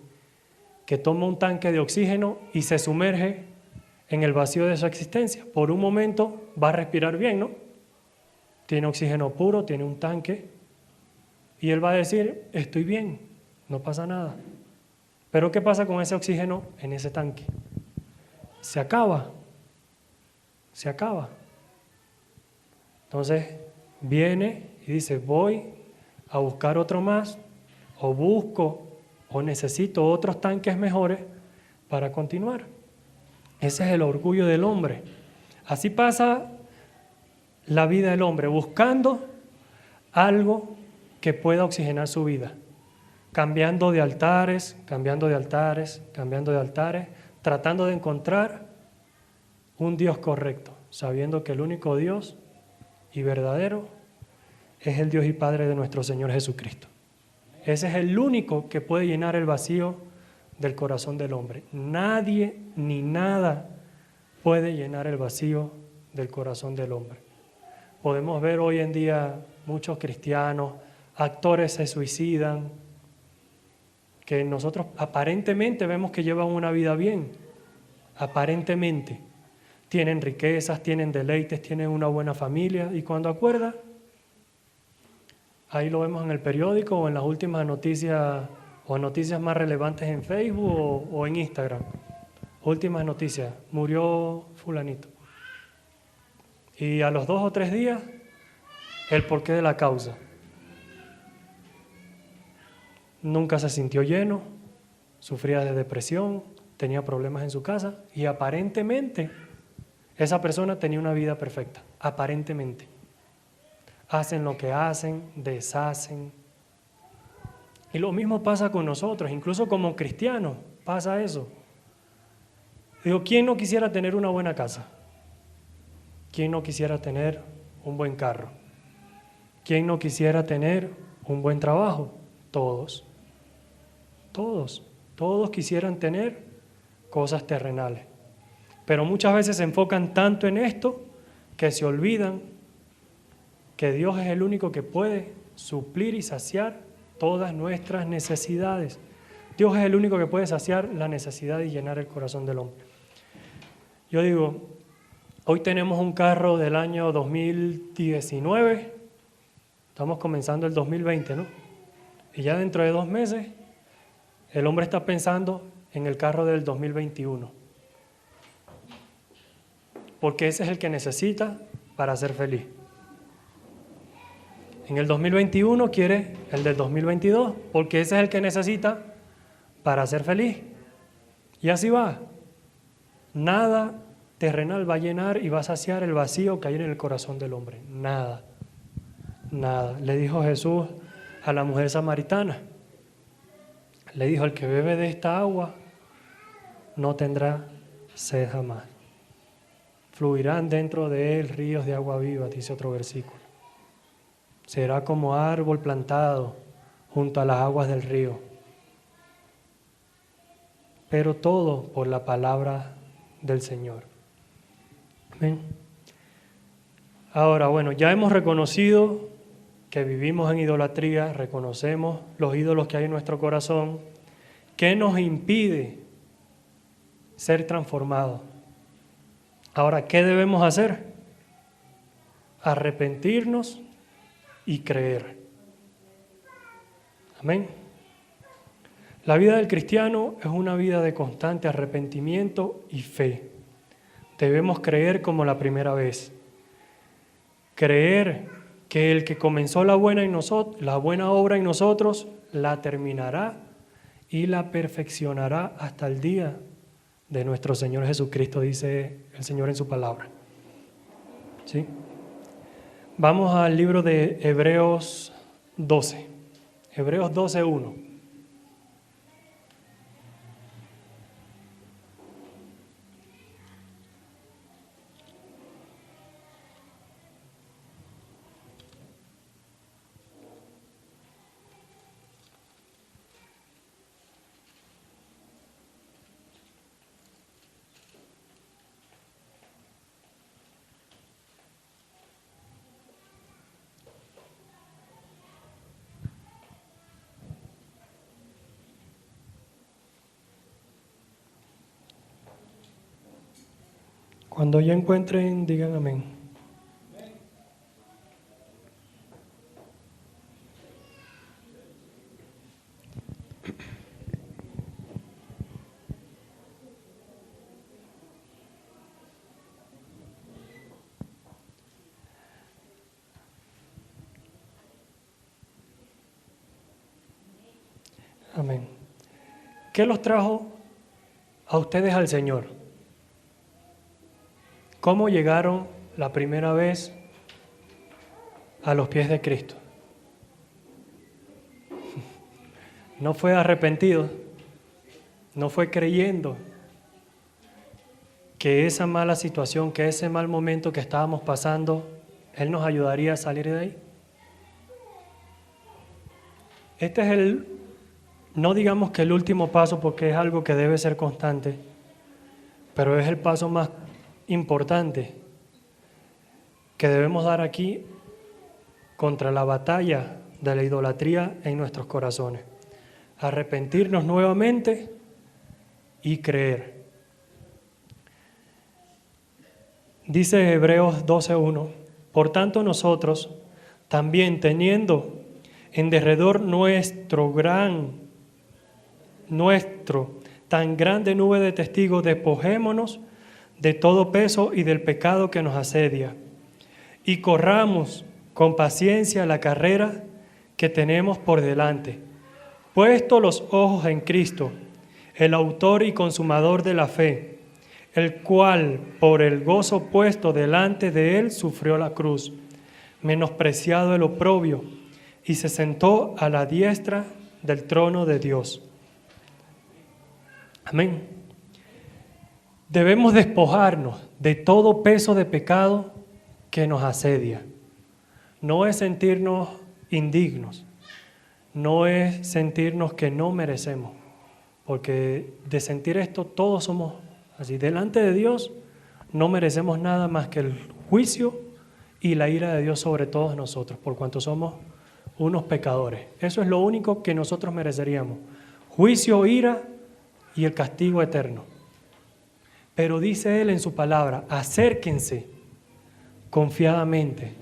Speaker 2: toma un tanque de oxígeno y se sumerge en el vacío de su existencia. Por un momento va a respirar bien, ¿no? Tiene oxígeno puro, tiene un tanque y él va a decir, estoy bien, no pasa nada. Pero ¿qué pasa con ese oxígeno en ese tanque? Se acaba. Entonces viene y dice, voy a buscar otro más, o busco o necesito otros tanques mejores para continuar. Ese es el orgullo del hombre. Así pasa la vida del hombre, buscando algo que pueda oxigenar su vida. cambiando de altares, tratando de encontrar un Dios correcto, sabiendo que el único Dios y verdadero es el Dios y Padre de nuestro Señor Jesucristo. Ese es el único que puede llenar el vacío del corazón del hombre. Nadie ni nada puede llenar el vacío del corazón del hombre. Podemos ver hoy en día muchos cristianos, actores se suicidan, que nosotros aparentemente vemos que llevan una vida bien, aparentemente. Tienen riquezas, tienen deleites, tienen una buena familia, y cuando acuerda, ahí lo vemos en el periódico o en las últimas noticias o noticias más relevantes en Facebook o en Instagram. Últimas noticias, murió fulanito. Y a los 2 o 3 días, el porqué de la causa. Nunca se sintió lleno, sufría de depresión, tenía problemas en su casa y aparentemente esa persona tenía una vida perfecta, aparentemente. Hacen lo que hacen, deshacen. Y lo mismo pasa con nosotros, incluso como cristianos pasa eso. Digo, ¿quién no quisiera tener una buena casa? ¿Quién no quisiera tener un buen carro? ¿Quién no quisiera tener un buen trabajo? Todos. Todos quisieran tener cosas terrenales. Pero muchas veces se enfocan tanto en esto que se olvidan que Dios es el único que puede suplir y saciar todas nuestras necesidades. Dios es el único que puede saciar la necesidad y llenar el corazón del hombre. Yo digo, hoy tenemos un carro del año 2019, estamos comenzando el 2020, ¿no? Y ya dentro de 2 meses, el hombre está pensando en el carro del 2021. Porque ese es el que necesita para ser feliz. En el 2021 quiere el del 2022, porque ese es el que necesita para ser feliz. Y así va. Nada terrenal va a llenar y va a saciar el vacío que hay en el corazón del hombre. Nada. Le dijo Jesús a la mujer samaritana. Le dijo, el que bebe de esta agua no tendrá sed jamás. Fluirán dentro de él ríos de agua viva, dice otro versículo. Será como árbol plantado junto a las aguas del río. Pero todo por la palabra del Señor. Amén. Ahora, bueno, ya hemos reconocido que vivimos en idolatría, reconocemos los ídolos que hay en nuestro corazón. ¿Qué nos impide ser transformados? Ahora, ¿qué debemos hacer? Arrepentirnos y creer. Amén. La vida del cristiano es una vida de constante arrepentimiento y fe. Debemos creer como la primera vez. Creer que el que comenzó la buena obra en nosotros, la terminará y la perfeccionará hasta el día de nuestro Señor Jesucristo, dice el Señor en su palabra. ¿Sí? Vamos al libro de Hebreos 12. Hebreos 12:1. Cuando ya encuentren, digan amén. Amén. ¿Qué los trajo a ustedes al Señor? ¿Cómo llegaron la primera vez a los pies de Cristo? no fue arrepentido, no fue creyendo que esa mala situación, que ese mal momento que estábamos pasando, Él nos ayudaría a salir de ahí. Este es no digamos que el último paso, porque es algo que debe ser constante, pero es el paso más importante que debemos dar aquí contra la batalla de la idolatría en nuestros corazones. Arrepentirnos nuevamente y creer. Dice Hebreos 12:1, por tanto nosotros, también teniendo en derredor tan grande nube de testigos, despojémonos de todo peso y del pecado que nos asedia, y corramos con paciencia la carrera que tenemos por delante, puesto los ojos en Cristo, el autor y consumador de la fe, el cual por el gozo puesto delante de él sufrió la cruz, menospreciado el oprobio, y se sentó a la diestra del trono de Dios. Amén. Debemos despojarnos de todo peso de pecado que nos asedia. No es sentirnos indignos, no es sentirnos que no merecemos, porque de sentir esto todos somos así. Delante de Dios no merecemos nada más que el juicio y la ira de Dios sobre todos nosotros, por cuanto somos unos pecadores. Eso es lo único que nosotros mereceríamos: juicio, ira y el castigo eterno. Pero dice Él en su palabra, acérquense confiadamente.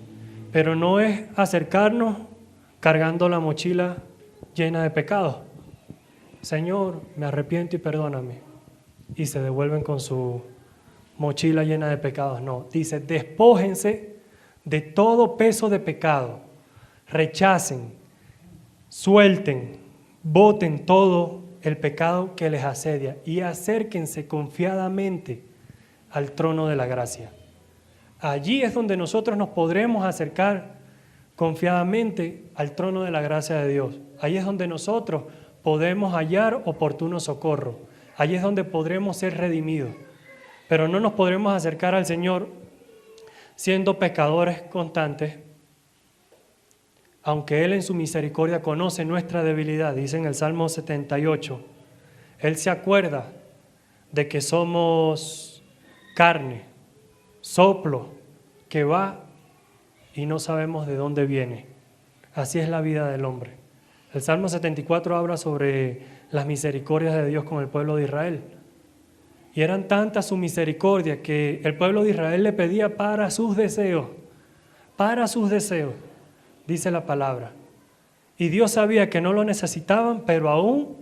Speaker 2: Pero no es acercarnos cargando la mochila llena de pecados. Señor, me arrepiento y perdóname. Y se devuelven con su mochila llena de pecados. No, dice, despójense de todo peso de pecado. Rechacen, suelten, boten todo el pecado que les asedia y acérquense confiadamente al trono de la gracia. Allí es donde nosotros nos podremos acercar confiadamente al trono de la gracia de Dios. Allí es donde nosotros podemos hallar oportuno socorro. Allí es donde podremos ser redimidos. Pero no nos podremos acercar al Señor siendo pecadores constantes, aunque Él en su misericordia conoce nuestra debilidad. Dice en el Salmo 78, Él se acuerda de que somos carne, soplo que va y no sabemos de dónde viene. Así es la vida del hombre. El Salmo 74 habla sobre las misericordias de Dios con el pueblo de Israel. Y eran tantas su misericordia que el pueblo de Israel le pedía para sus deseos, dice la palabra. Y Dios sabía que no lo necesitaban, pero aún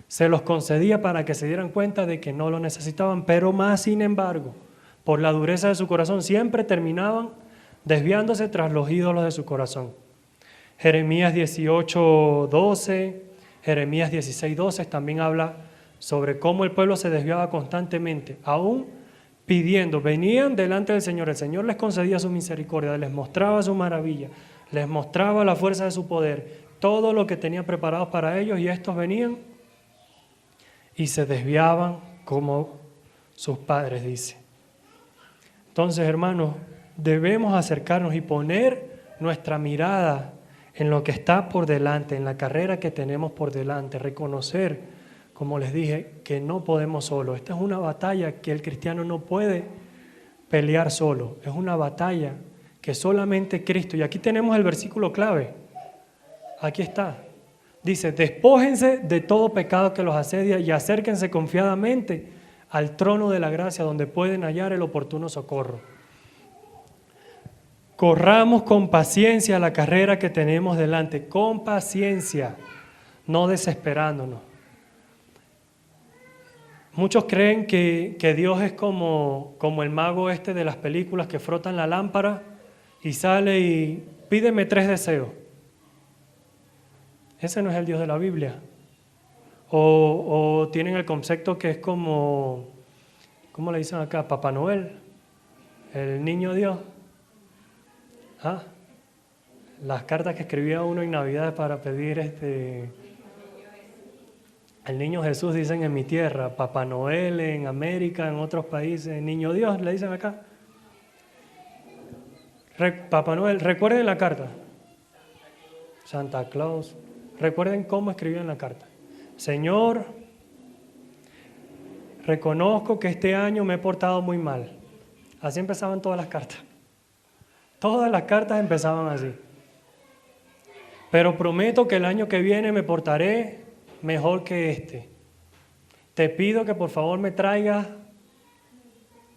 Speaker 2: se los concedía para que se dieran cuenta de que no lo necesitaban. Pero más sin embargo, por la dureza de su corazón, siempre terminaban desviándose tras los ídolos de su corazón. Jeremías 18:12, Jeremías 16:12 también habla sobre cómo el pueblo se desviaba constantemente, aún pidiendo. Venían delante del Señor, el Señor les concedía su misericordia, les mostraba su maravilla, les mostraba la fuerza de su poder, todo lo que tenía preparado para ellos, y estos venían y se desviaban como sus padres, dice. Entonces, hermanos, debemos acercarnos y poner nuestra mirada en lo que está por delante, en la carrera que tenemos por delante, reconocer, como les dije, que no podemos solo. Esta es una batalla que el cristiano no puede pelear solo, es una batalla que solamente Cristo, y aquí tenemos el versículo clave, aquí está, dice, despójense de todo pecado que los asedia y acérquense confiadamente al trono de la gracia donde pueden hallar el oportuno socorro. Corramos con paciencia la carrera que tenemos delante, con paciencia, no desesperándonos. Muchos creen que Dios es como el mago este de las películas que frotan la lámpara y sale y pídeme 3 deseos. Ese no es el Dios de la Biblia. O tienen el concepto que es como, ¿cómo le dicen acá? Papá Noel, el niño Dios. ¿Ah? Las cartas que escribía uno en Navidad para pedir El niño Jesús dicen en mi tierra, Papá Noel en América, en otros países, Niño Dios, le dicen acá. Papá Noel, recuerden la carta. Santa Claus, recuerden cómo escribió en la carta. Señor, reconozco que este año me he portado muy mal. Así empezaban todas las cartas. Todas las cartas empezaban así. Pero prometo que el año que viene me portaré mejor que este. Te pido que por favor me traigas.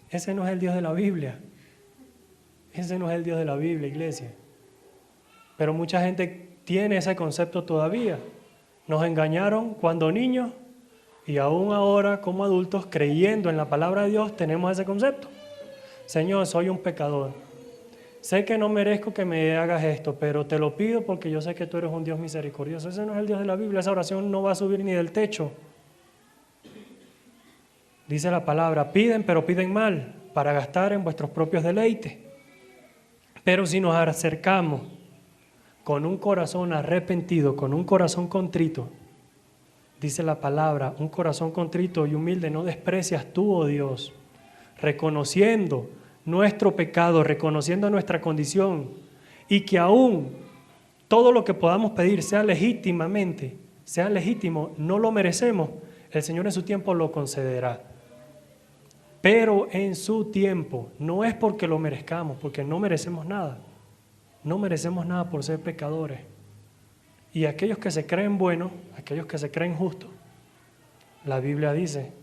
Speaker 2: Ese no es el Dios de la Biblia. Ese no es el Dios de la Biblia, iglesia. Pero mucha gente tiene ese concepto todavía. Nos engañaron cuando niños y aún ahora como adultos, creyendo en la palabra de Dios, tenemos ese concepto. Señor, soy un pecador. Sé que no merezco que me hagas esto, pero te lo pido porque yo sé que tú eres un Dios misericordioso. Ese no es el Dios de la Biblia. Esa oración no va a subir ni del techo. Dice la palabra, piden, pero piden mal, para gastar en vuestros propios deleites. Pero si nos acercamos con un corazón arrepentido, con un corazón contrito, dice la palabra, un corazón contrito y humilde no desprecias tú, oh Dios, reconociendo nuestro pecado, reconociendo nuestra condición y que aún todo lo que podamos pedir sea legítimamente, sea legítimo, no lo merecemos, el Señor en su tiempo lo concederá. Pero en su tiempo, no es porque lo merezcamos, porque no merecemos nada. No merecemos nada por ser pecadores. Y aquellos que se creen buenos, aquellos que se creen justos, la Biblia dice,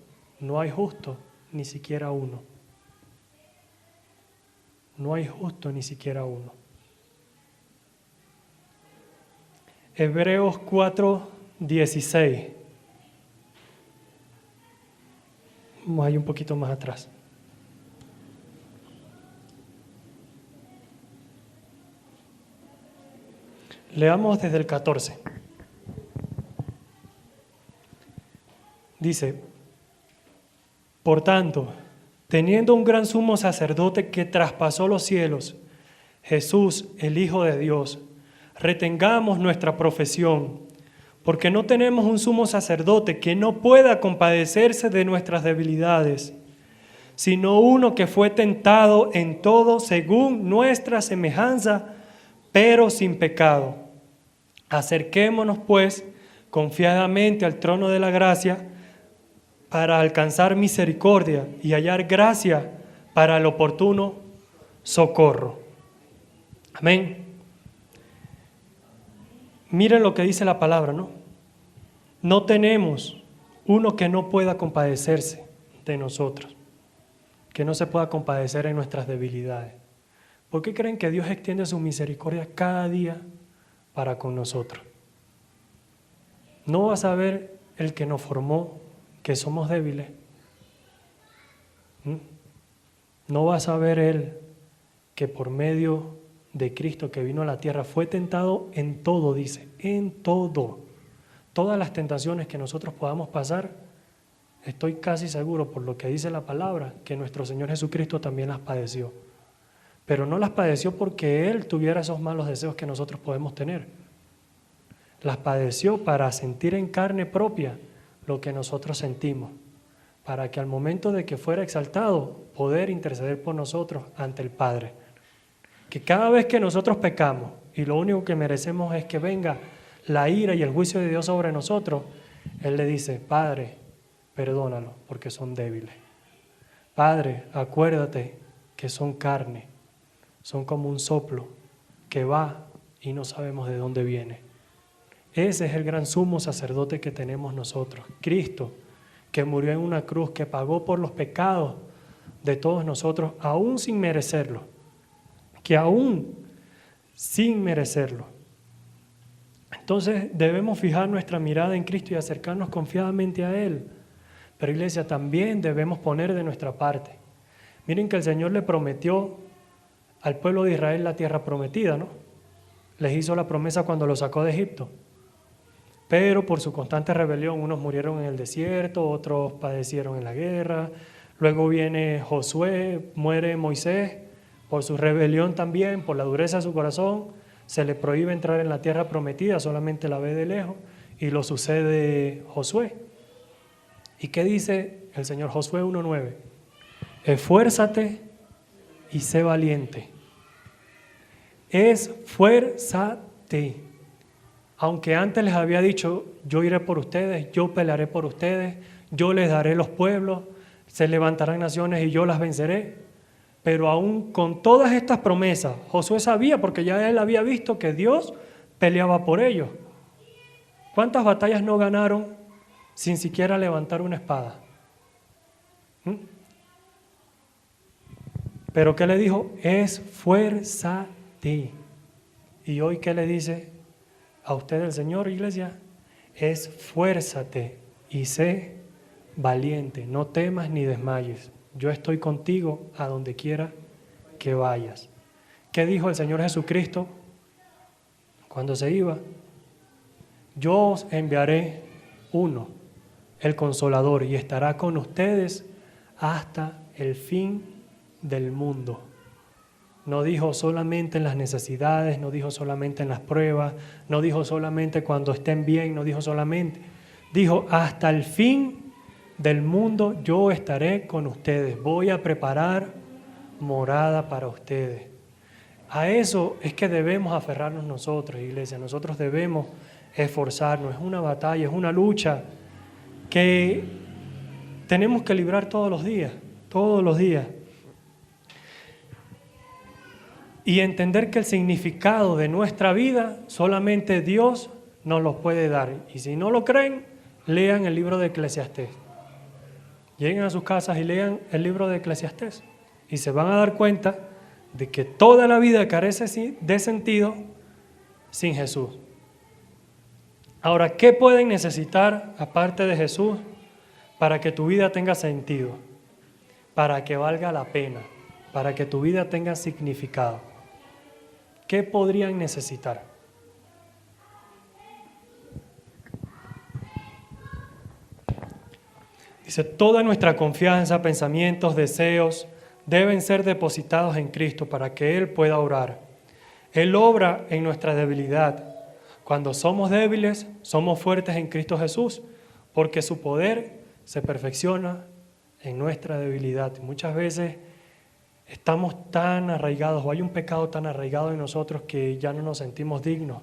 Speaker 2: no hay justo ni siquiera uno. No hay justo ni siquiera uno. Hebreos 4:16. Vamos ahí un poquito más atrás. Leamos desde el 14. Dice, por tanto, teniendo un gran sumo sacerdote que traspasó los cielos, Jesús, el Hijo de Dios, retengamos nuestra profesión, porque no tenemos un sumo sacerdote que no pueda compadecerse de nuestras debilidades, sino uno que fue tentado en todo según nuestra semejanza, pero sin pecado. Acerquémonos, pues, confiadamente al trono de la gracia para alcanzar misericordia y hallar gracia para el oportuno socorro. Amén. Miren lo que dice la palabra, ¿no? No tenemos uno que no pueda compadecerse de nosotros, que no se pueda compadecer en nuestras debilidades. ¿Por qué creen que Dios extiende su misericordia cada día para con nosotros? ¿No va a saber el que nos formó que somos débiles? ¿No va a saber Él que por medio de Cristo que vino a la tierra fue tentado en todo, dice, en todo? Todas las tentaciones que nosotros podamos pasar, estoy casi seguro por lo que dice la palabra, que nuestro Señor Jesucristo también las padeció. Pero no las padeció porque Él tuviera esos malos deseos que nosotros podemos tener. Las padeció para sentir en carne propia lo que nosotros sentimos, para que al momento de que fuera exaltado, poder interceder por nosotros ante el Padre. Que cada vez que nosotros pecamos y lo único que merecemos es que venga la ira y el juicio de Dios sobre nosotros, Él le dice, Padre, perdónalo porque son débiles. Padre, acuérdate que son carne, son como un soplo que va y no sabemos de dónde viene. Ese es el gran sumo sacerdote que tenemos nosotros, Cristo, que murió en una cruz, que pagó por los pecados de todos nosotros, aún sin merecerlo, que aún sin merecerlo. Entonces debemos fijar nuestra mirada en Cristo y acercarnos confiadamente a Él. Pero iglesia, también debemos poner de nuestra parte. Miren que el Señor le prometió al pueblo de Israel la tierra prometida, ¿no? Les hizo la promesa cuando lo sacó de Egipto. Pero por su constante rebelión, unos murieron en el desierto, otros padecieron en la guerra. Luego viene Josué, muere Moisés, por su rebelión también, por la dureza de su corazón, se le prohíbe entrar en la tierra prometida, solamente la ve de lejos, y lo sucede Josué. ¿Y qué dice el Señor? Josué 1:9. Esfuérzate y sé valiente. Esfuérzate. Aunque antes les había dicho, yo iré por ustedes, yo pelearé por ustedes, yo les daré los pueblos, se levantarán naciones y yo las venceré. Pero aún con todas estas promesas, Josué sabía, porque ya él había visto que Dios peleaba por ellos. ¿Cuántas batallas no ganaron sin siquiera levantar una espada? Pero ¿qué le dijo? Esfuérzate. ¿Y hoy qué le dice a usted el Señor, iglesia? Esfuérzate y sé valiente, no temas ni desmayes. Yo estoy contigo a donde quiera que vayas. ¿Qué dijo el Señor Jesucristo cuando se iba? Yo os enviaré uno, el Consolador, y estará con ustedes hasta el fin del mundo. No dijo solamente en las necesidades, no dijo solamente en las pruebas, no dijo solamente cuando estén bien, no dijo solamente. Dijo, hasta el fin del mundo yo estaré con ustedes. Voy a preparar morada para ustedes. A eso es que debemos aferrarnos nosotros, iglesia. Nosotros debemos esforzarnos. Es una batalla, es una lucha que tenemos que librar todos los días, todos los días. Y entender que el significado de nuestra vida solamente Dios nos lo puede dar. Y si no lo creen, lean el libro de Eclesiastés. Lleguen a sus casas y lean el libro de Eclesiastés. Y se van a dar cuenta de que toda la vida carece de sentido sin Jesús. Ahora, ¿qué pueden necesitar aparte de Jesús para que tu vida tenga sentido? Para que valga la pena, para que tu vida tenga significado. ¿Qué podrían necesitar? Dice, toda nuestra confianza, pensamientos, deseos deben ser depositados en Cristo para que Él pueda obrar. Él obra en nuestra debilidad. Cuando somos débiles, somos fuertes en Cristo Jesús, porque su poder se perfecciona en nuestra debilidad. Muchas veces estamos tan arraigados, o hay un pecado tan arraigado en nosotros que ya no nos sentimos dignos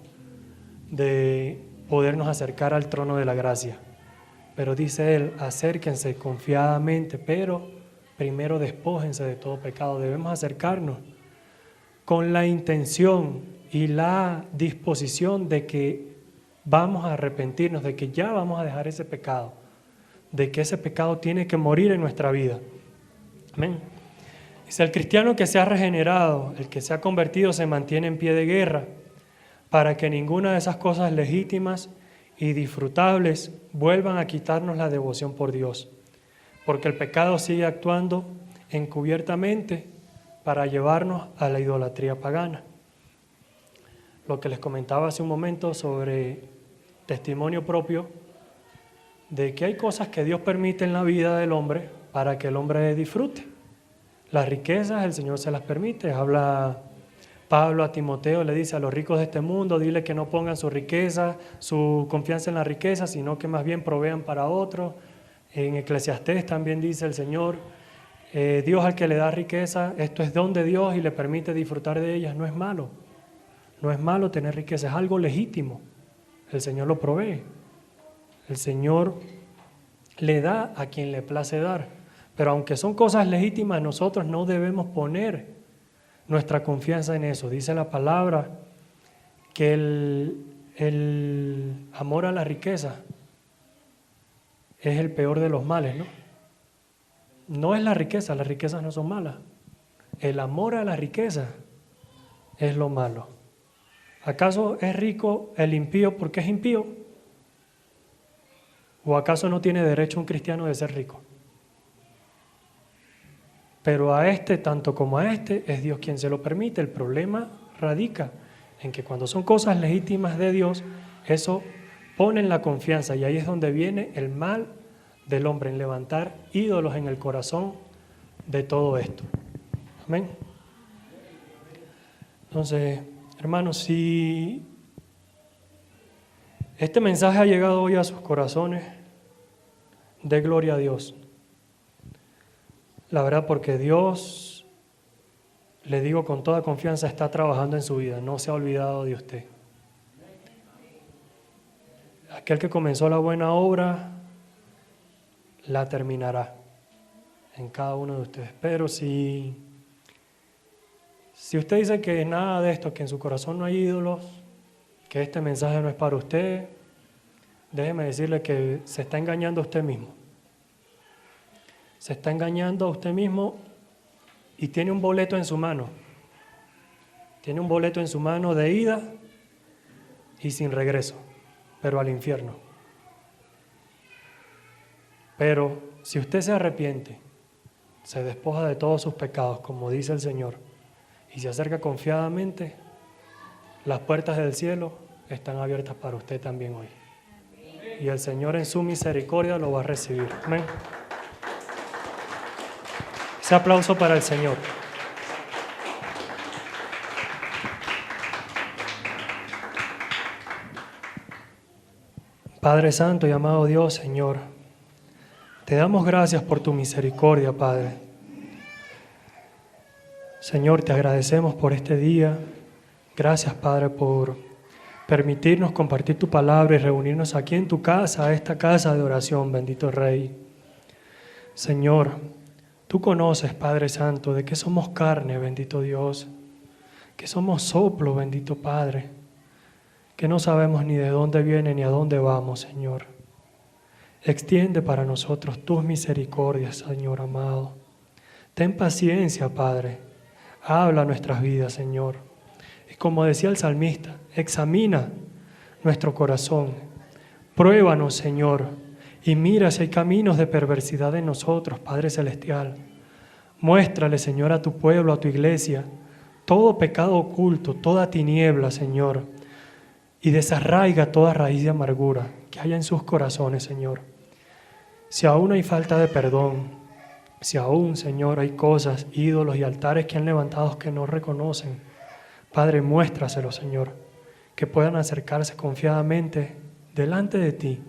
Speaker 2: de podernos acercar al trono de la gracia. Pero dice Él, acérquense confiadamente, pero primero despójense de todo pecado. Debemos acercarnos con la intención y la disposición de que vamos a arrepentirnos, de que ya vamos a dejar ese pecado, de que ese pecado tiene que morir en nuestra vida. Amén. Dice, el cristiano que se ha regenerado, el que se ha convertido, se mantiene en pie de guerra para que ninguna de esas cosas legítimas y disfrutables vuelvan a quitarnos la devoción por Dios, porque el pecado sigue actuando encubiertamente para llevarnos a la idolatría pagana. Lo que les comentaba hace un momento sobre testimonio propio, de que hay cosas que Dios permite en la vida del hombre para que el hombre disfrute. Las riquezas el Señor se las permite. Habla Pablo a Timoteo, le dice a los ricos de este mundo, dile que no pongan su riqueza, su confianza en la riqueza, sino que más bien provean para otros. En Eclesiastés también dice el Señor, Dios al que le da riqueza, esto es don de Dios y le permite disfrutar de ellas. No es malo, no es malo tener riqueza, es algo legítimo. El Señor lo provee, el Señor le da a quien le place dar. Pero aunque son cosas legítimas, nosotros no debemos poner nuestra confianza en eso. Dice la palabra que el amor a la riqueza es el peor de los males, ¿no? No es la riqueza, las riquezas no son malas. El amor a la riqueza es lo malo. ¿Acaso es rico el impío porque es impío? ¿O acaso no tiene derecho un cristiano de ser rico? Pero a este, tanto como a este, es Dios quien se lo permite. El problema radica en que cuando son cosas legítimas de Dios, eso pone en la confianza, y ahí es donde viene el mal del hombre, en levantar ídolos en el corazón de todo esto. Amén. Entonces, hermanos, si este mensaje ha llegado hoy a sus corazones, dé gloria a Dios. La verdad, porque Dios, le digo con toda confianza, está trabajando en su vida, no se ha olvidado de usted. Aquel que comenzó la buena obra, la terminará en cada uno de ustedes. Pero si usted dice que nada de esto, que en su corazón no hay ídolos, que este mensaje no es para usted, déjeme decirle que se está engañando a usted mismo. Se está engañando a usted mismo y tiene un boleto en su mano. Tiene un boleto en su mano de ida y sin regreso, pero al infierno. Pero si usted se arrepiente, se despoja de todos sus pecados, como dice el Señor, y se acerca confiadamente, las puertas del cielo están abiertas para usted también hoy. Y el Señor en su misericordia lo va a recibir. Amén. Ese aplauso para el Señor. Padre Santo y amado Dios, Señor, te damos gracias por tu misericordia, Padre. Señor, te agradecemos por este día. Gracias, Padre, por permitirnos compartir tu palabra y reunirnos aquí en tu casa, esta casa de oración, bendito Rey. Señor, tú conoces, Padre Santo, de que somos carne, bendito Dios, que somos soplo, bendito Padre, que no sabemos ni de dónde viene ni a dónde vamos, Señor. Extiende para nosotros tus misericordias, Señor amado. Ten paciencia, Padre. Habla nuestras vidas, Señor. Y como decía el salmista, examina nuestro corazón. Pruébanos, Señor, y mira si hay caminos de perversidad en nosotros, Padre Celestial. Muéstrale, Señor, a tu pueblo, a tu iglesia, todo pecado oculto, toda tiniebla, Señor, y desarraiga toda raíz de amargura que haya en sus corazones, Señor. Si aún hay falta de perdón, si aún, Señor, hay cosas, ídolos y altares que han levantado que no reconocen, Padre, muéstraselo, Señor, que puedan acercarse confiadamente delante de ti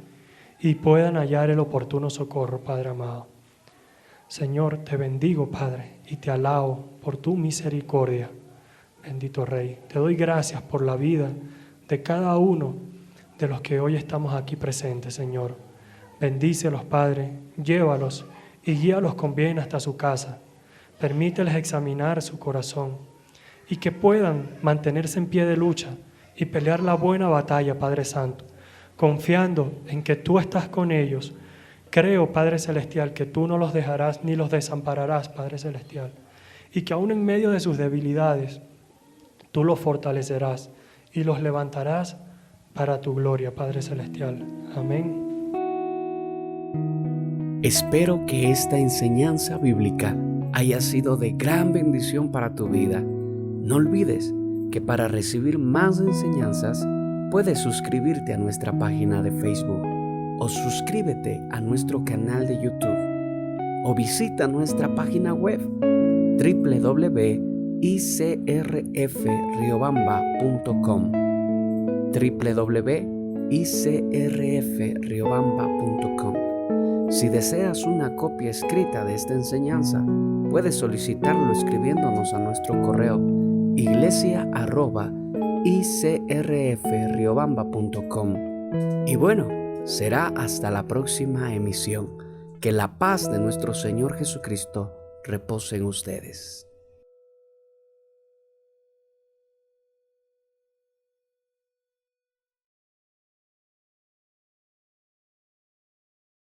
Speaker 2: y puedan hallar el oportuno socorro, Padre amado. Señor, te bendigo, Padre, y te alabo por tu misericordia, bendito Rey. Te doy gracias por la vida de cada uno de los que hoy estamos aquí presentes, Señor. Bendícelos, Padre, llévalos y guíalos con bien hasta su casa. Permíteles examinar su corazón y que puedan mantenerse en pie de lucha y pelear la buena batalla, Padre Santo, confiando en que tú estás con ellos. Creo, Padre Celestial, que tú no los dejarás ni los desampararás, Padre Celestial, y que aún en medio de sus debilidades, tú los fortalecerás y los levantarás para tu gloria, Padre Celestial. Amén.
Speaker 1: Espero que esta enseñanza bíblica haya sido de gran bendición para tu vida. No olvides que para recibir más enseñanzas puedes suscribirte a nuestra página de Facebook o suscríbete a nuestro canal de YouTube o visita nuestra página web www.icrfriobamba.com www.icrfriobamba.com. Si deseas una copia escrita de esta enseñanza, puedes solicitarlo escribiéndonos a nuestro correo iglesia@icrfriobamba.com. Y bueno, será hasta la próxima emisión. Que la paz de nuestro Señor Jesucristo repose en ustedes.